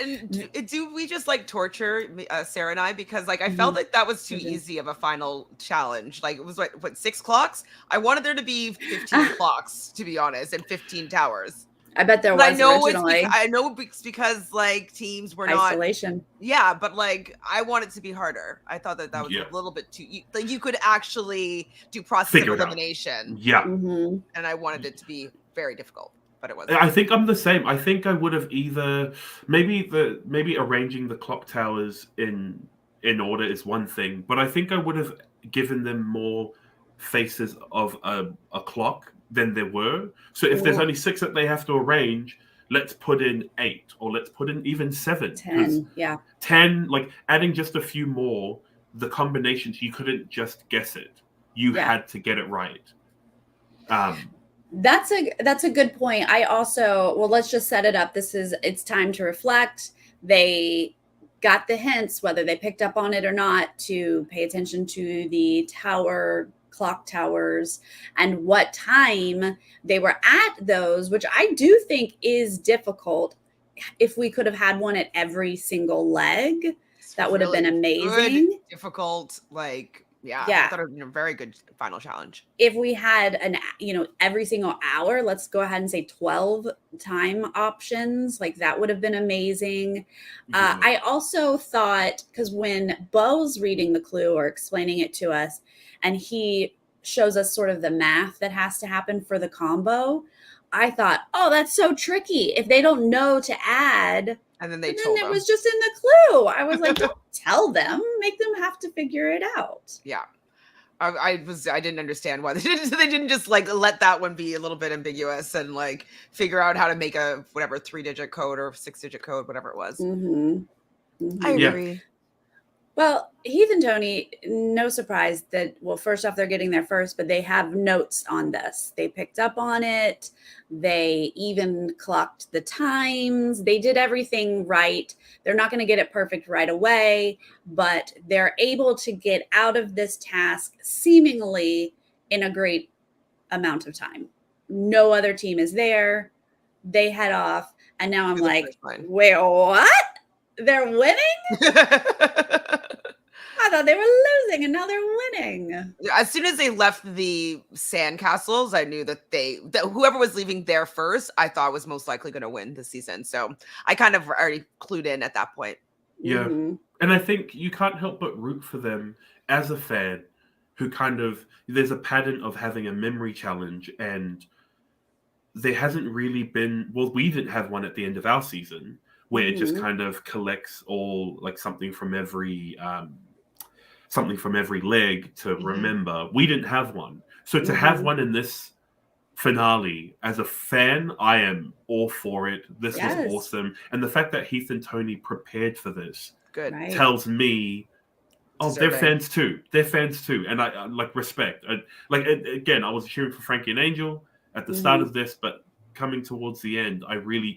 And do we just torture Sarah and I? Because I felt like that was too easy of a final challenge. Like, it was what 6 clocks? I wanted there to be 15 clocks, to be honest, and 15 towers. I bet there was originally. I know it's because teams were isolation. Not. Yeah, but I want it to be harder. I thought that was a little bit too. You could actually do process of elimination. Yeah. And I wanted it to be very difficult. But it wasn't. I think I'm the same. I think I would have either maybe arranging the clock towers in order is one thing, but I think I would have given them more faces of a clock than there were. So if there's only 6 that they have to arrange, let's put in 8 or let's put in even 7. 10, 10, adding just a few more, the combinations, you couldn't just guess it. You had to get it right. That's a good point. I also, let's just set it up. It's time to reflect. They got the hints, whether they picked up on it or not, to pay attention to the clock towers and what time they were at those, which I do think is difficult. If we could have had one at every single leg, that would have been amazing. Good, difficult, I thought it was a very good final challenge. If we had every single hour, let's go ahead and say 12 time options, that would have been amazing. I also thought, because when Beau's reading the clue or explaining it to us, and he shows us sort of the math that has to happen for the combo, I thought, oh, that's so tricky. If they don't know to add, and then it was just in the clue. I was like, don't tell them, make them have to figure it out. Yeah. I didn't understand why they didn't just let that one be a little bit ambiguous and figure out how to make a 3-digit code or 6-digit code, whatever it was. I agree. Well, Heath and Tony, no surprise that, first off, they're getting there first, but they have notes on this. They picked up on it. They even clocked the times. They did everything right. They're not going to get it perfect right away, but they're able to get out of this task seemingly in a great amount of time. No other team is there. They head off. And now I'm like, wait, what? They're winning? I thought they were losing and now they're winning. As soon as they left the sandcastles, I knew that whoever was leaving there first, I thought was most likely going to win this season. So I kind of already clued in at that point. Yeah. And I think you can't help but root for them as a fan who there's a pattern of having a memory challenge, and there hasn't really been, we didn't have one at the end of our season where it just kind of collects all like something from every leg to remember. We didn't have one. So to have one in this finale, as a fan, I am all for it. This was awesome. And the fact that Heath and Tony prepared for this tells me, they're fans too. They're fans too. And I like respect. Again, I was cheering for Frankie and Angel at the start of this, but coming towards the end,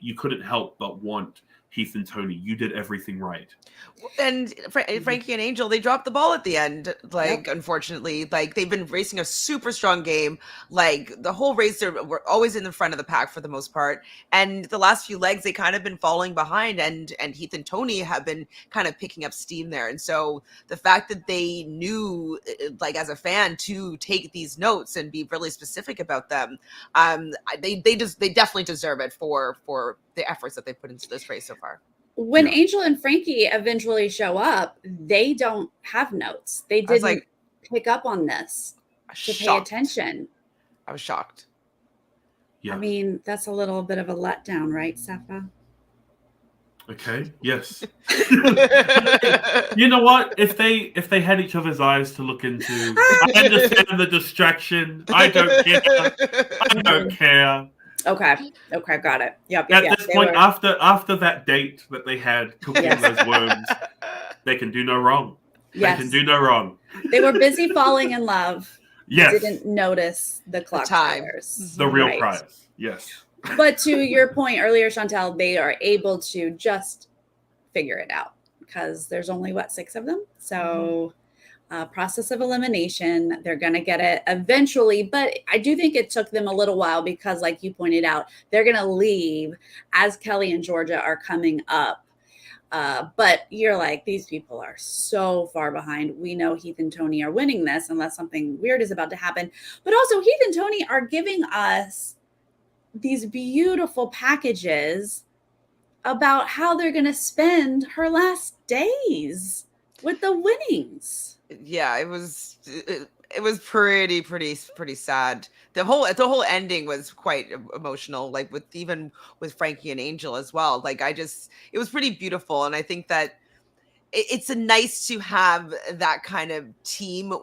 you couldn't help but want Heath and Tony. You did everything right. And Frankie and Angel, they dropped the ball at the end. Unfortunately, they've been racing a super strong game. The whole race, were always in the front of the pack for the most part. And the last few legs, they kind of been falling behind. And Heath and Tony have been kind of picking up steam there. And so the fact that they knew, as a fan, to take these notes and be really specific about them, they definitely deserve it for the efforts that they've put into this race so far. When Angel and Frankie eventually show up, they don't have notes. They didn't pick up on this to pay attention. I was shocked. Yeah. I mean, that's a little bit of a letdown, right, SEFA? Okay. Yes. You know what? If they had each other's eyes to look into, I understand the distraction. I don't care. Okay, got it. Yep. At this point, after that date that they had cooking those worms, they can do no wrong. Yes. They can do no wrong. They were busy falling in love. Yes. Didn't notice the clock towers. The real prize. Yes. But to your point earlier, Chantele, they are able to just figure it out because there's only 6 of them. So process of elimination, they're going to get it eventually. But I do think it took them a little while because, like you pointed out, they're going to leave as Kelly and Georgia are coming up. But you're like, these people are so far behind. We know Heath and Tony are winning this unless something weird is about to happen. But also Heath and Tony are giving us these beautiful packages about how they're going to spend her last days with the winnings. Yeah, it was pretty sad. The whole ending was quite emotional, with Frankie and Angel as well. It was pretty beautiful. And I think that it's nice to have that kind of team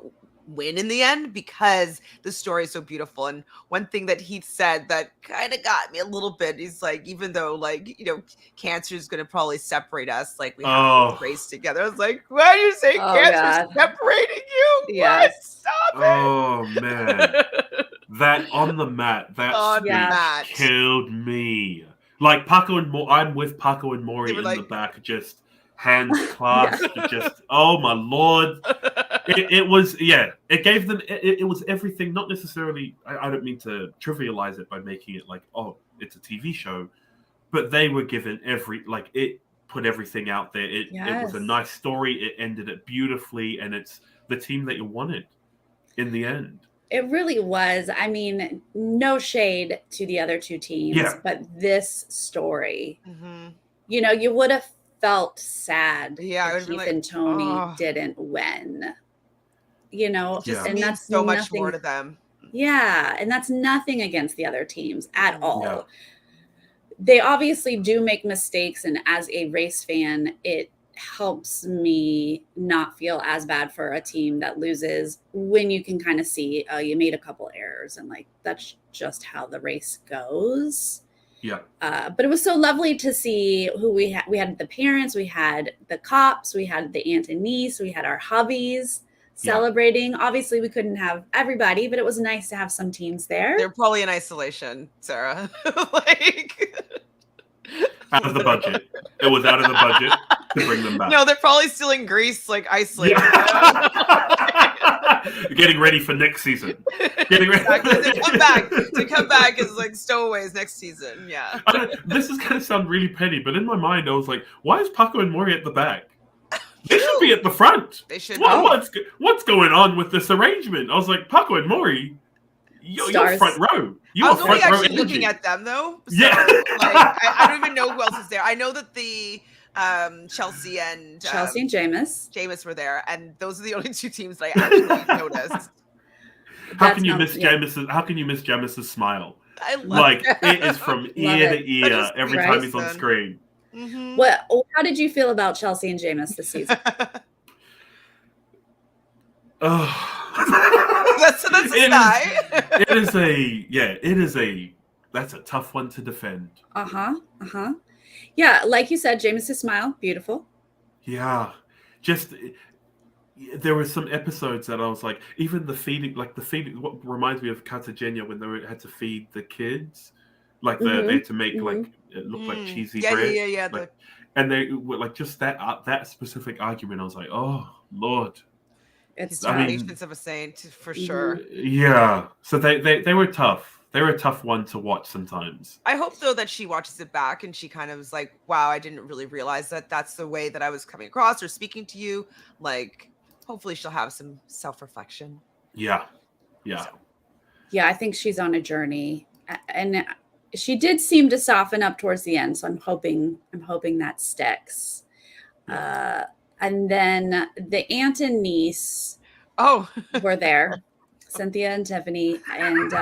win in the end because the story is so beautiful. And one thing that he said that kind of got me a little bit, he's like, even though cancer is going to probably separate us, we have to race together. I was like, why are you saying cancer is separating you? Yes. Stop it. Oh man. That on the mat, that killed me. Paco and I'm with Paco and Maury in the back, just hands clasped, just oh my lord. It was it gave them it was everything. Not necessarily, I don't mean to trivialize it by making it it's a TV show, but they were given it put everything out there. It was a nice story. It ended it beautifully, and it's the team that you wanted in the end. It really was. I mean, no shade to the other two teams, but this story, you would have felt sad if Keith and Tony didn't win. And that's so much more to them. Yeah, and that's nothing against the other teams at all. No. They obviously do make mistakes, and as a race fan, it helps me not feel as bad for a team that loses when you can kind of see you made a couple errors, and that's just how the race goes. Yeah. But it was so lovely to see who we had. We had the parents, we had the cops, we had the aunt and niece, we had our hubbies celebrating. Obviously, we couldn't have everybody, but it was nice to have some teams there. They're probably in isolation, Sarah. Out of the budget. It was out of the budget to bring them back. No, they're probably still in Greece, isolated. Getting ready for next season. Exactly. To come back as stowaways next season. Yeah. This is going to sound really petty, but in my mind, I was like, why is Paco and Maury at the back? They should be at the front. They should. What's going on with this arrangement? I was like, Paco and Maury, you're front row. I was only actually looking at them though. So, yeah. I don't even know who else is there. I know that the Chelsea and Jameis were there, and those are the only two teams that I actually noticed. How can you miss Jameis's smile? I love it is from ear to ear every time he's on screen. Mm-hmm. How did you feel about Chelsea and Jameis this season? That's a sigh. That's a tough one to defend. Yeah, like you said, Jameis's smile, beautiful. Yeah, just there were some episodes that I was like, even the feeding. What reminds me of Cartagena when they had to feed the kids, they had to make it looked like cheesy bread. Yeah. And they were just that specific argument. I was like, oh Lord. It's patience of a saint for sure. Yeah. So they were tough. They were a tough one to watch sometimes. I hope though that she watches it back and she kind of was like, wow, I didn't really realize that that's the way that I was coming across or speaking to you. Hopefully she'll have some self-reflection. Yeah. Yeah, I think she's on a journey, and she did seem to soften up towards the end. So I'm hoping that sticks. And then the aunt and niece were there, Cynthia and Tiffany, and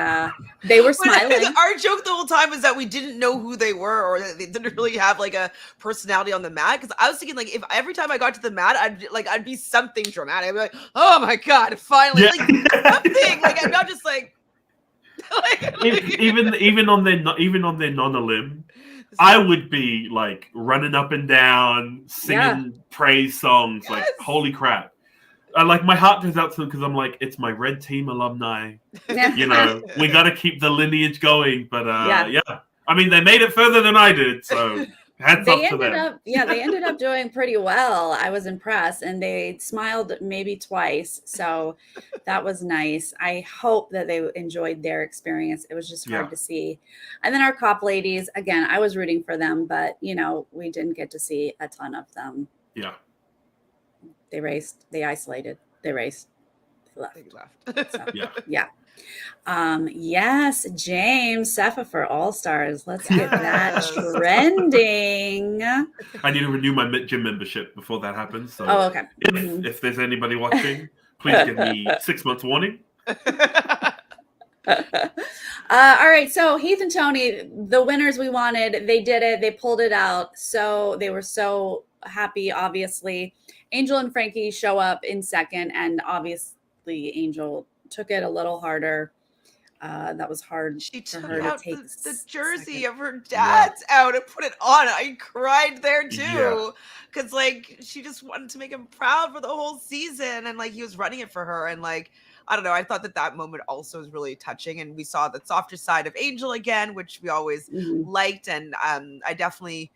they were smiling. Our joke the whole time was that we didn't know who they were, or that they didn't really have a personality on the mat. Because I was thinking if every time I got to the mat, I'd be something dramatic. I'd be like, oh my god, finally, something. I'm not just even on their non-limb. I would be running up and down, singing praise songs. Yes. Holy crap. My heart goes out to them because I'm like, it's my red team alumni. We got to keep the lineage going. But yeah. I mean, they made it further than I did. So hats off to them. They ended up doing pretty well. I was impressed. And they smiled maybe twice. So that was nice. I hope that they enjoyed their experience. It was just hard to see. And then our cop ladies, again, I was rooting for them. But, we didn't get to see a ton of them. Yeah. They raced. They isolated. They raced. They left. So, yeah. Yes, James, SEFA for All-Stars. Let's get that trending. I need to renew my gym membership before that happens. So okay. If there's anybody watching, please give me 6 months warning. All right. So Heath and Tony, the winners we wanted, they did it. They pulled it out. So they were so happy, obviously. Angel and Frankie show up in second, and obviously Angel took it a little harder. That was hard. She for took her out to take the jersey of her dad's out and put it on. I cried there too, because she just wanted to make him proud for the whole season, and he was running it for her, and I don't know. I thought that moment also was really touching, and we saw the softer side of Angel again, which we always liked, and I definitely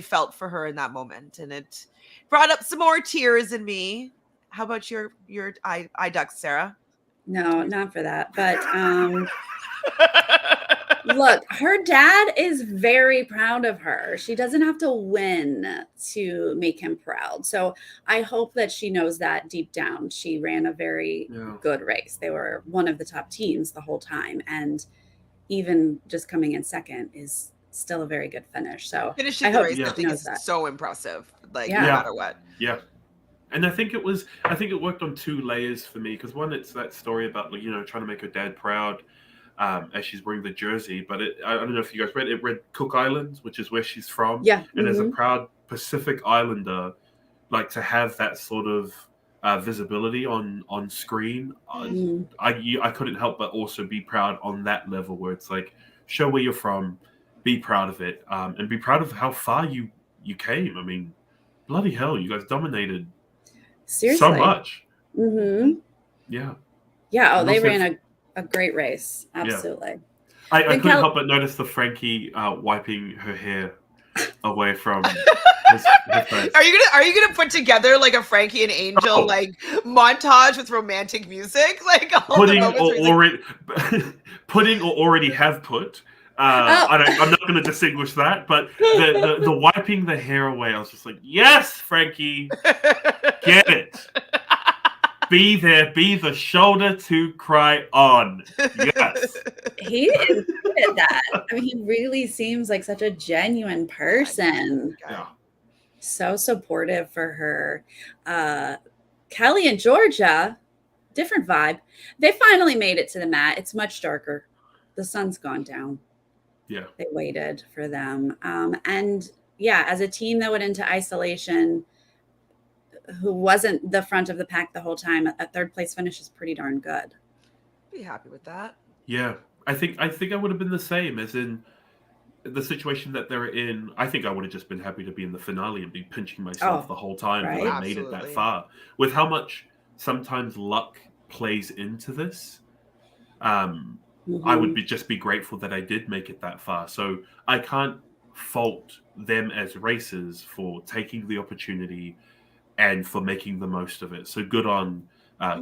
felt for her in that moment, and it brought up some more tears in me. How about your eye ducts, Sarah? No, not for that. But look, her dad is very proud of her. She doesn't have to win to make him proud. So I hope that she knows that deep down. She ran a very good race. They were one of the top teams the whole time. And even just coming in second is still a very good finish. So finishing the race, I think is so impressive. No matter what. Yeah. And I think it worked on two layers for me, because one, it's that story about trying to make her dad proud as she's wearing the jersey. But I don't know if you guys read Cook Islands, which is where she's from. Yeah. And as a proud Pacific Islander, to have that sort of visibility on screen, I couldn't help but also be proud on that level, where it's show where you're from, be proud of it, and be proud of how far you came. I mean, bloody hell, you guys dominated. Seriously. So much. Mm-hmm. Yeah. Yeah. Oh, they ran a great race. Absolutely. Yeah. I couldn't help but notice the Frankie wiping her hair away from his face. Are you gonna put together a Frankie and Angel montage with romantic music? Putting or already have put I'm not going to distinguish that, but the wiping the hair away, I was just like, yes, Frankie, get it. Be there, be the shoulder to cry on. Yes. He is good at that. I mean, he really seems like such a genuine person. Yeah. So supportive for her. Kelly and Georgia, different vibe. They finally made it to the mat. It's much darker. The sun's gone down. Yeah. They waited for them. And yeah, as a team that went into isolation, who wasn't the front of the pack the whole time, a third place finish is pretty darn good. Be happy with that. Yeah. I think I would have been the same, as in the situation that they're in. I think I would have just been happy to be in the finale and be pinching myself the whole time that I made it that far. With how much sometimes luck plays into this, I would just be grateful that I did make it that far. So I can't fault them as racers for taking the opportunity and for making the most of it. So good on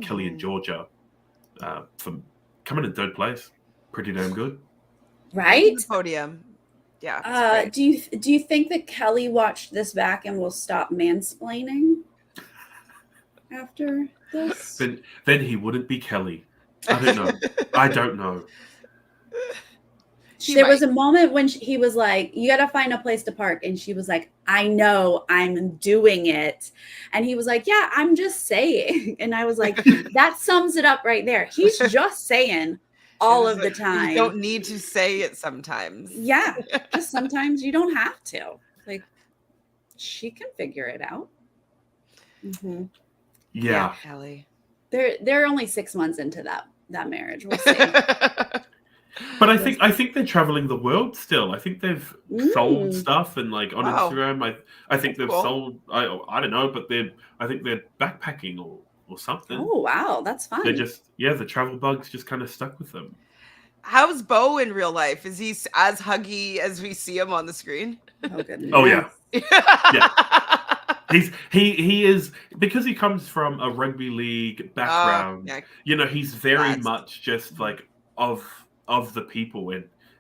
Kelly and Georgia for coming in third place. Pretty damn good. Right? Podium. Yeah. Do you think that Kelly watched this back and will stop mansplaining after this? Then he wouldn't be Kelly. I don't know. There was a moment when he was like, you got to find a place to park. And she was like, I know, I'm doing it. And he was like, yeah, I'm just saying. And I was like, that sums it up right there. He's just saying all of the time. You don't need to say it sometimes. Yeah, just sometimes you don't have to. Like, she can figure it out. Mm-hmm. Yeah. Kelly. They're only 6 months into that marriage. We'll see. But I think they're traveling the world still. I think they've sold stuff and like on Instagram. I think they've sold. I don't know, but I think they're backpacking or something. Oh wow, that's fun. They're just the travel bugs just kind of stuck with them. How's Bo in real life? Is he as huggy as we see him on the screen? Oh goodness. Oh yeah. Yeah. He is, because he comes from a rugby league background. He's very much just like of the people,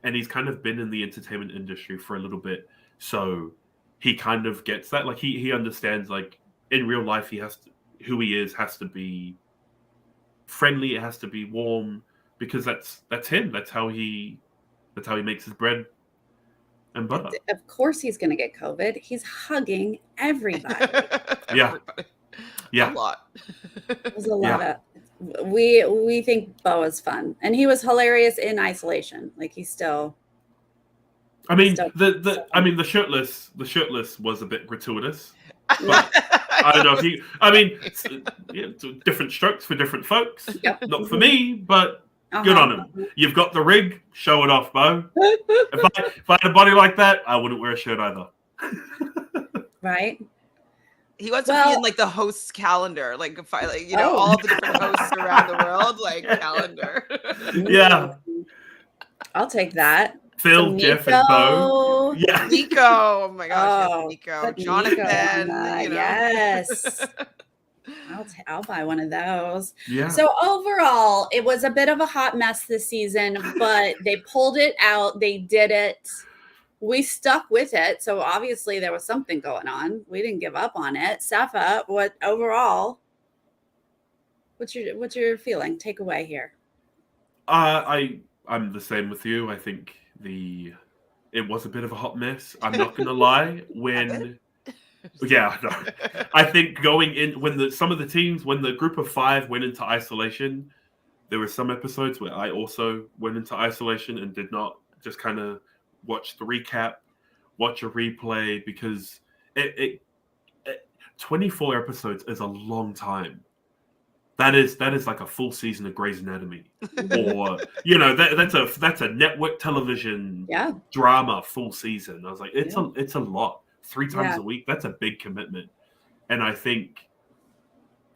and he's kind of been in the entertainment industry for a little bit, so he kind of gets that. Like he understands, like in real life who he is has to be friendly, it has to be warm, because that's him. That's how he makes his bread and butter. Of course he's going to get COVID. He's hugging everybody. Yeah. A lot. There's a lot of. We think Bo is fun, and he was hilarious in isolation. Like he's still. I mean, the shirtless was a bit gratuitous. But I don't know if you. I mean, different strokes for different folks. Yep. Not for me, but good on him. You've got the rig. Show it off, Bo. If I had a body like that, I wouldn't wear a shirt either. Right. He wants to be in like the host's calendar, like all the different hosts around the world, like calendar. Yeah. I'll take that. Phil, Jeff, and Bo. Yeah. Nico. Oh my gosh. Nico. Jonathan. Yes. I'll buy one of those. Yeah. So overall, it was a bit of a hot mess this season, but they pulled it out. They did it. We stuck with it. So obviously there was something going on. We didn't give up on it. SEFA, what's your feeling? Take away here. I'm the same with you. I think it was a bit of a hot mess. I'm not gonna lie. I think going in when the group of 5 went into isolation, there were some episodes where I also went into isolation and did not, just kind of watch the recap, watch a replay, because it 24 episodes is a long time. That is like a full season of Grey's Anatomy, or that's a network television drama full season. I was like, it's a lot. 3 times a week. That's a big commitment, and I think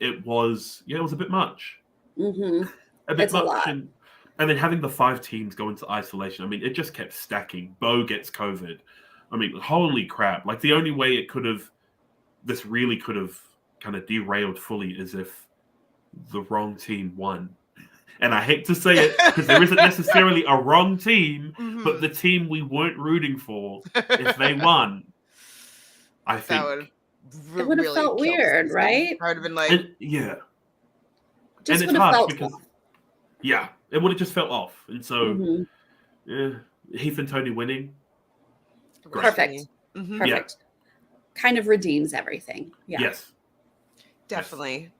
it was a bit much. Mm-hmm. A bit much, and then having the 5 teams go into isolation. I mean, it just kept stacking. Bo gets COVID. I mean, holy crap! Like the only way this really could have kind of derailed fully is if the wrong team won, and I hate to say it because there isn't necessarily a wrong team, Mhm. but the team we weren't rooting for, if they won, I think it would have felt weird, right? I would have been like, yeah. Just And it's would have harsh felt because, off. yeah, it would have just felt off. And so, Mhm. yeah, Heath and Tony winning. Great. Perfect. Mhm. Perfect. Kind of redeems everything. Yeah. Yes. Definitely.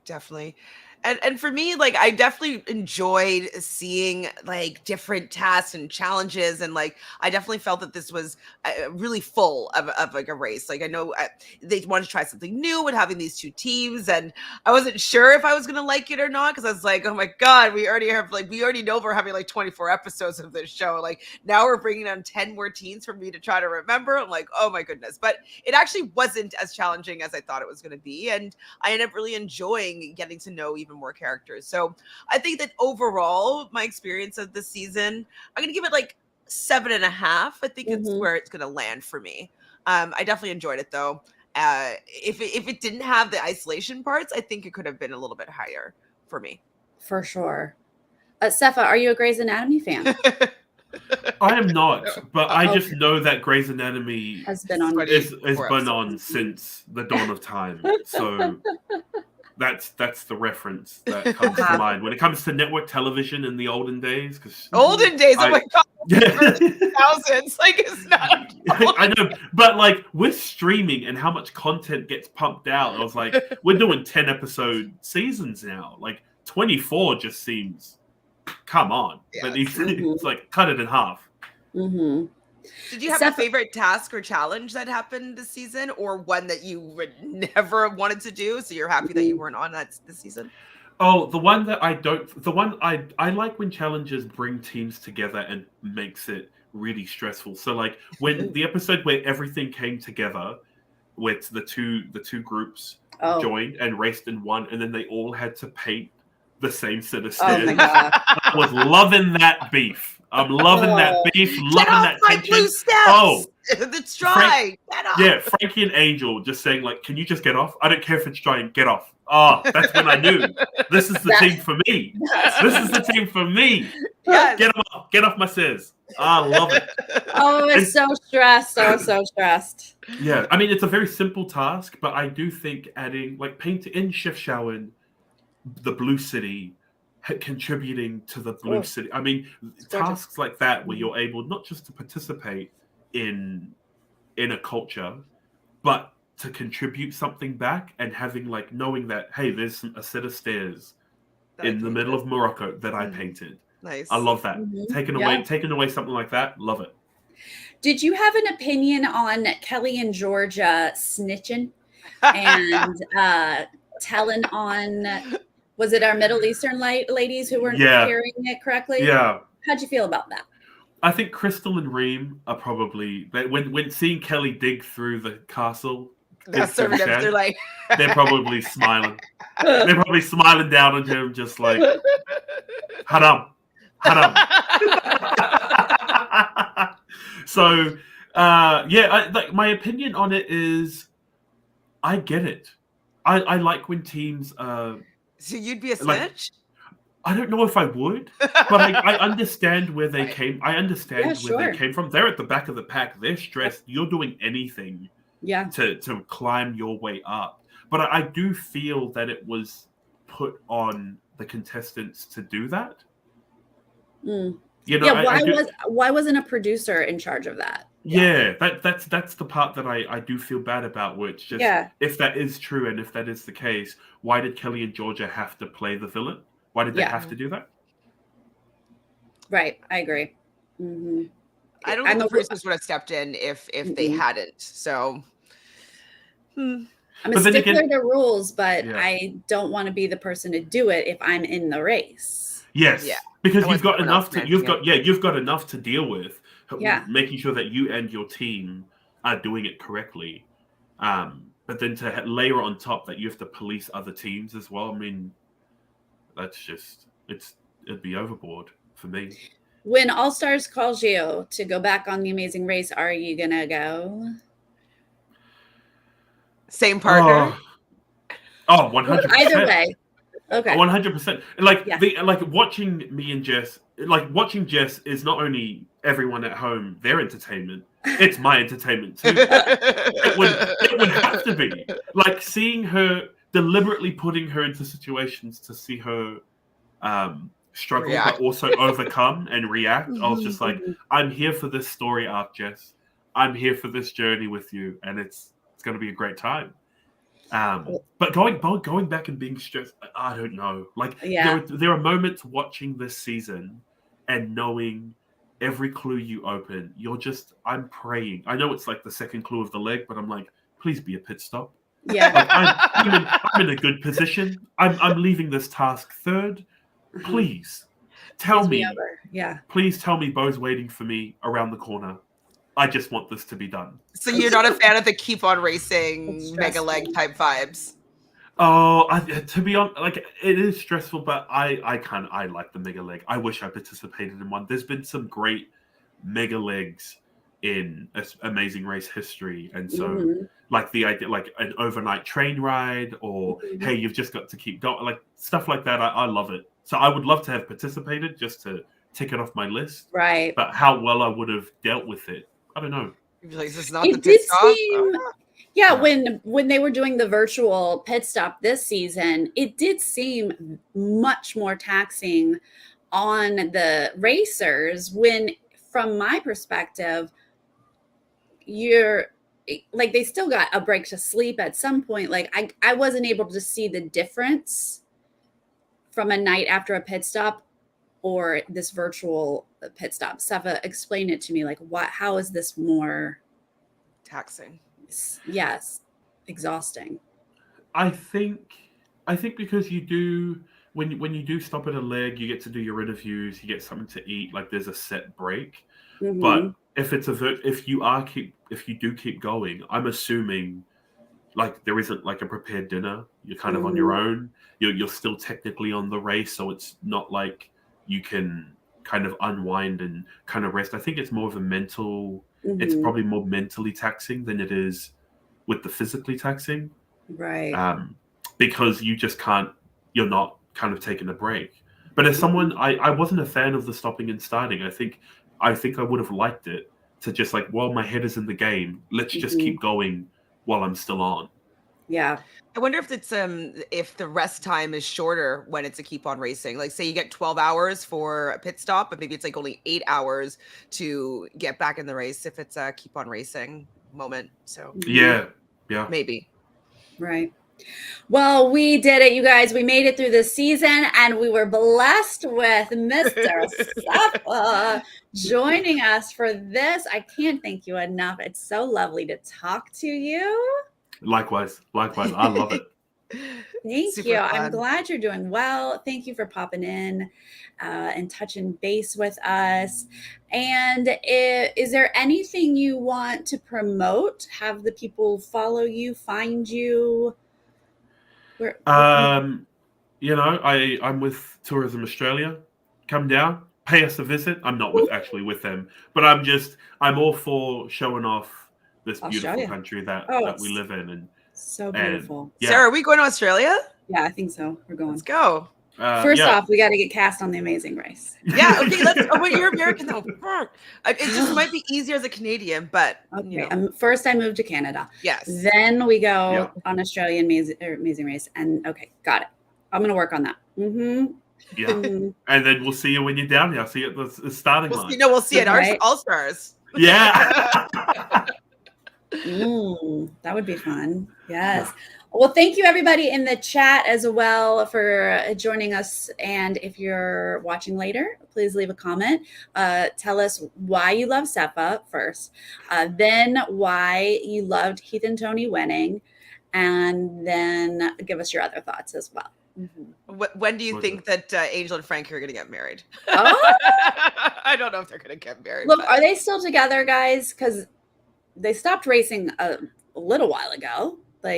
And for me, like, I definitely enjoyed seeing like different tasks and challenges, and like I definitely felt that this was really full of like a race. Like I know they wanted to try something new and having these two teams, and I wasn't sure if I was gonna like it or not because I was like, oh my god, we already know we're having like 24 episodes of this show. Like now we're bringing on 10 more teams for me to try to remember. I'm like, oh my goodness, but it actually wasn't as challenging as I thought it was gonna be, and I ended up really enjoying getting to know even more characters. So I think that overall, my experience of this season, I'm going to give it like 7.5. I think it's where it's going to land for me. I definitely enjoyed it though. If it didn't have the isolation parts, I think it could have been a little bit higher for me. For sure. Sefa, are you a Grey's Anatomy fan? I am not, but I just know that Grey's Anatomy has been on is been on since the dawn of time. So that's the reference that comes to mind when it comes to network television in the olden days. Because oh my god, thousands, like it's not. I know, but like with streaming and how much content gets pumped out, I was like, we're doing 10 episode seasons now. Like 24 just seems. Come on. Yeah, but it's like cut it in half. Mm-hmm. Did you have a favorite task or challenge that happened this season, or one that you would never wanted to do, so you're happy that you weren't on that this season? Oh, the one I like when challenges bring teams together and makes it really stressful. So like when the episode where everything came together, with the two groups joined and raced in one, and then they all had to paint the same set of stairs. Oh my God. I was loving that beef. I'm loving that beef. Get off that my tension. blue steps. Oh, it's dry. Get off. Yeah, Frankie and Angel just saying like, "Can you just get off? I don't care if it's dry. Get off." Oh, that's when I knew this is the team for me. This is the team for me. Yes. Get off. Get off my stairs. I love it. Oh, it's so stressed. So stressed. Yeah, I mean it's a very simple task, but I do think adding like paint in Chef Shawan, the Blue City, contributing to the Blue City. I mean, tasks like that where you're able not just to participate in a culture, but to contribute something back and having like knowing that, hey, there's a set of stairs in the middle of Morocco that I painted. Nice. I love that. Taking away something like that, love it. Did you have an opinion on Kelly and Georgia snitching and telling on? Was it our Middle Eastern ladies who weren't hearing it correctly? Yeah. How'd you feel about that? I think Crystal and Reem are probably when seeing Kelly dig through the castle. They're like they're probably smiling. They're probably smiling down on him, just like haram. So like my opinion on it is, I get it. I like when teams. So you'd be a snitch? I don't know if I would, but I understand where they came. I understand where they came from. They're at the back of the pack. They're stressed. You're doing anything to climb your way up. But I do feel that it was put on the contestants to do that. Mm. You know, why wasn't a producer in charge of that? Yeah, that's the part that I do feel bad about, which just if that is true and if that is the case, why did Kelly and Georgia have to play the villain? Why did they have to do that? Right, I agree. Mm-hmm. I don't think the producers would have stepped in if they hadn't. So I'm a stickler to rules, but I don't want to be the person to do it if I'm in the race. Yes. Yeah. Because you've got enough to deal with. Making sure that you and your team are doing it correctly. But then to layer on top that you have to police other teams as well. I mean, that's just it'd be overboard for me. When All Stars calls you to go back on The Amazing Race, are you gonna go? Same partner. Oh, 100%. Either way. Okay. 100%. Like Yeah. watching me and Jess, watching Jess is not only everyone at home their entertainment, it's my entertainment too. It would have to be. Like seeing her, deliberately putting her into situations to see her struggle, React. but also overcome and react. I was just like, I'm here for this story arc, Jess. I'm here for this journey with you, and it's going to be a great time. But going back and being stressed, I don't know. Like there are moments watching this season and knowing every clue you open, I'm praying. I know it's like the second clue of the leg, but I'm like, please be a pit stop. Yeah. Like I'm in a good position. I'm leaving this task third. Please tell me. Yeah. Please tell me Bo's waiting for me around the corner. I just want this to be done. So you're not a fan of the keep on racing mega leg type vibes? Oh, to be honest, like it is stressful, but I like the mega leg. I wish I participated in one. There's been some great mega legs in Amazing Race history, and so like the idea, like an overnight train ride, or hey, you've just got to keep going, like stuff like that. I love it. So I would love to have participated just to tick it off my list. Right. But how well I would have dealt with it, I don't know. Like, this is not the pit stop. Yeah, when they were doing the virtual pit stop this season, it did seem much more taxing on the racers when, from my perspective, you're like, they still got a break to sleep at some point. Like I wasn't able to see the difference from a night after a pit stop or this virtual pit stop. SEFA, explain it to me. Like, how is this more taxing? Yes, exhausting. I think because you do when you do stop at a leg, you get to do your interviews, you get something to eat. Like there's a set break. But if it's if you do keep going, I'm assuming like there isn't like a prepared dinner. You're kind of on your own. You're still technically on the race, so it's not like you can kind of unwind and kind of rest. I think it's more of a mental. It's probably more mentally taxing than it is with the physically taxing, right? Because you just can't. You're not kind of taking a break. But as someone, I wasn't a fan of the stopping and starting. I think I would have liked it to just like, while my head is in the game, let's just keep going while I'm still on. Yeah. I wonder if it's if the rest time is shorter when it's a keep on racing. Like say you get 12 hours for a pit stop, but maybe it's like only 8 hours to get back in the race if it's a keep on racing moment. So yeah, maybe. Right. Well, we did it, you guys. We made it through the season, and we were blessed with Mr. SEFA joining us for this. I can't thank you enough. It's so lovely to talk to you. Likewise. I love it. Thank you. Fun. I'm glad you're doing well. Thank you for popping in and touching base with us. And is there anything you want to promote? Have the people follow you, find you? I'm with Tourism Australia. Come down, pay us a visit. I'm not actually with them, but I'm all for showing off this beautiful country that we live in, and so beautiful. Sarah, are we going to Australia? Yeah, I think so. We're going. Let's go. First off, we got to get cast on The Amazing Race. Yeah. Okay. But you're American though. It just might be easier as a Canadian, but okay. First, I moved to Canada. Yes. Then we go on Australian Amazing Race, and okay, got it. I'm gonna work on that. Yeah. And then we'll see you when you're down here. I'll see you at the starting line. We'll see it. Right? All Stars. Yeah. That would be fun. Yes. Well, thank you everybody in the chat as well for joining us. And if you're watching later, please leave a comment. Tell us why you love SEFA first, then why you loved Heath and Tony winning, and then give us your other thoughts as well. When do you think that Angel and Frank are going to get married? Oh? I don't know if they're going to get married. Look, are they still together, guys? Because they stopped racing a little while ago. So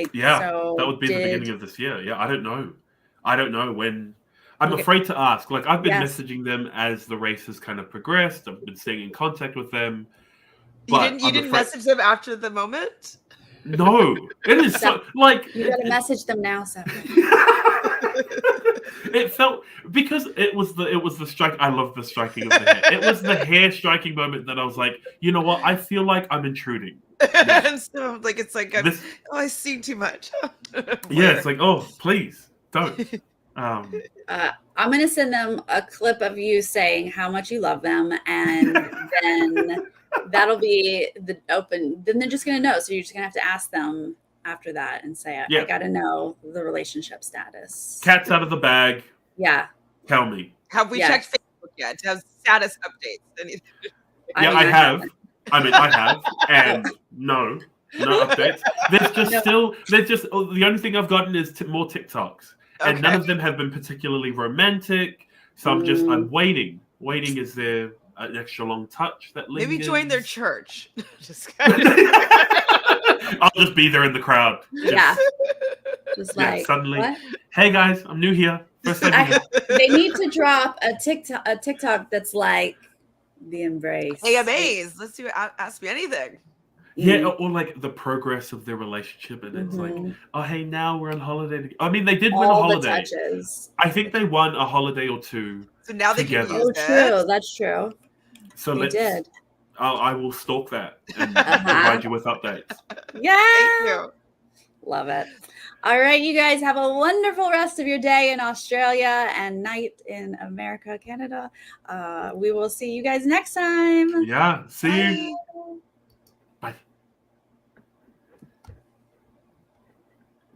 that would be the beginning of this year. Yeah, I don't know when. I'm afraid to ask. Like I've been messaging them as the race has kind of progressed. I've been staying in contact with them. But you didn't message them after the moment? No, it is so like you got to message them now, so. It felt because it was the strike. I love the striking of the hair. It was the hair striking moment that I was like, you know what? I feel like I'm intruding. And so like it's like I see too much. Yeah, it's like, oh, please don't. I'm gonna send them a clip of you saying how much you love them, and then that'll be the open. Then they're just gonna know. So you're just gonna have to ask them after that and say, I gotta know the relationship status. Cat's out of the bag. Yeah. Tell me. Have we checked Facebook yet to have status updates? Yeah, I have. I have, and no updates. There's just the only thing I've gotten is more TikToks, and none of them have been particularly romantic. So I'm waiting. Is there an extra long touch that lingers? Maybe join their church. I'll just be there in the crowd. Just like suddenly. What? Hey guys, I'm new here. First time here. They need to drop a TikTok that's like the embrace. AMAs. Let's do Ask Me Anything. Yeah, or like the progress of their relationship, and it's like, oh hey, now we're on holiday. I mean, they did win a holiday. I think they won a holiday or two. So now they together. can use it. True. That's true. So they did. I will stalk that and provide you with updates. Yeah. Thank you. Love it. All right, you guys have a wonderful rest of your day in Australia and night in America, Canada. We will see you guys next time. Yeah. See you.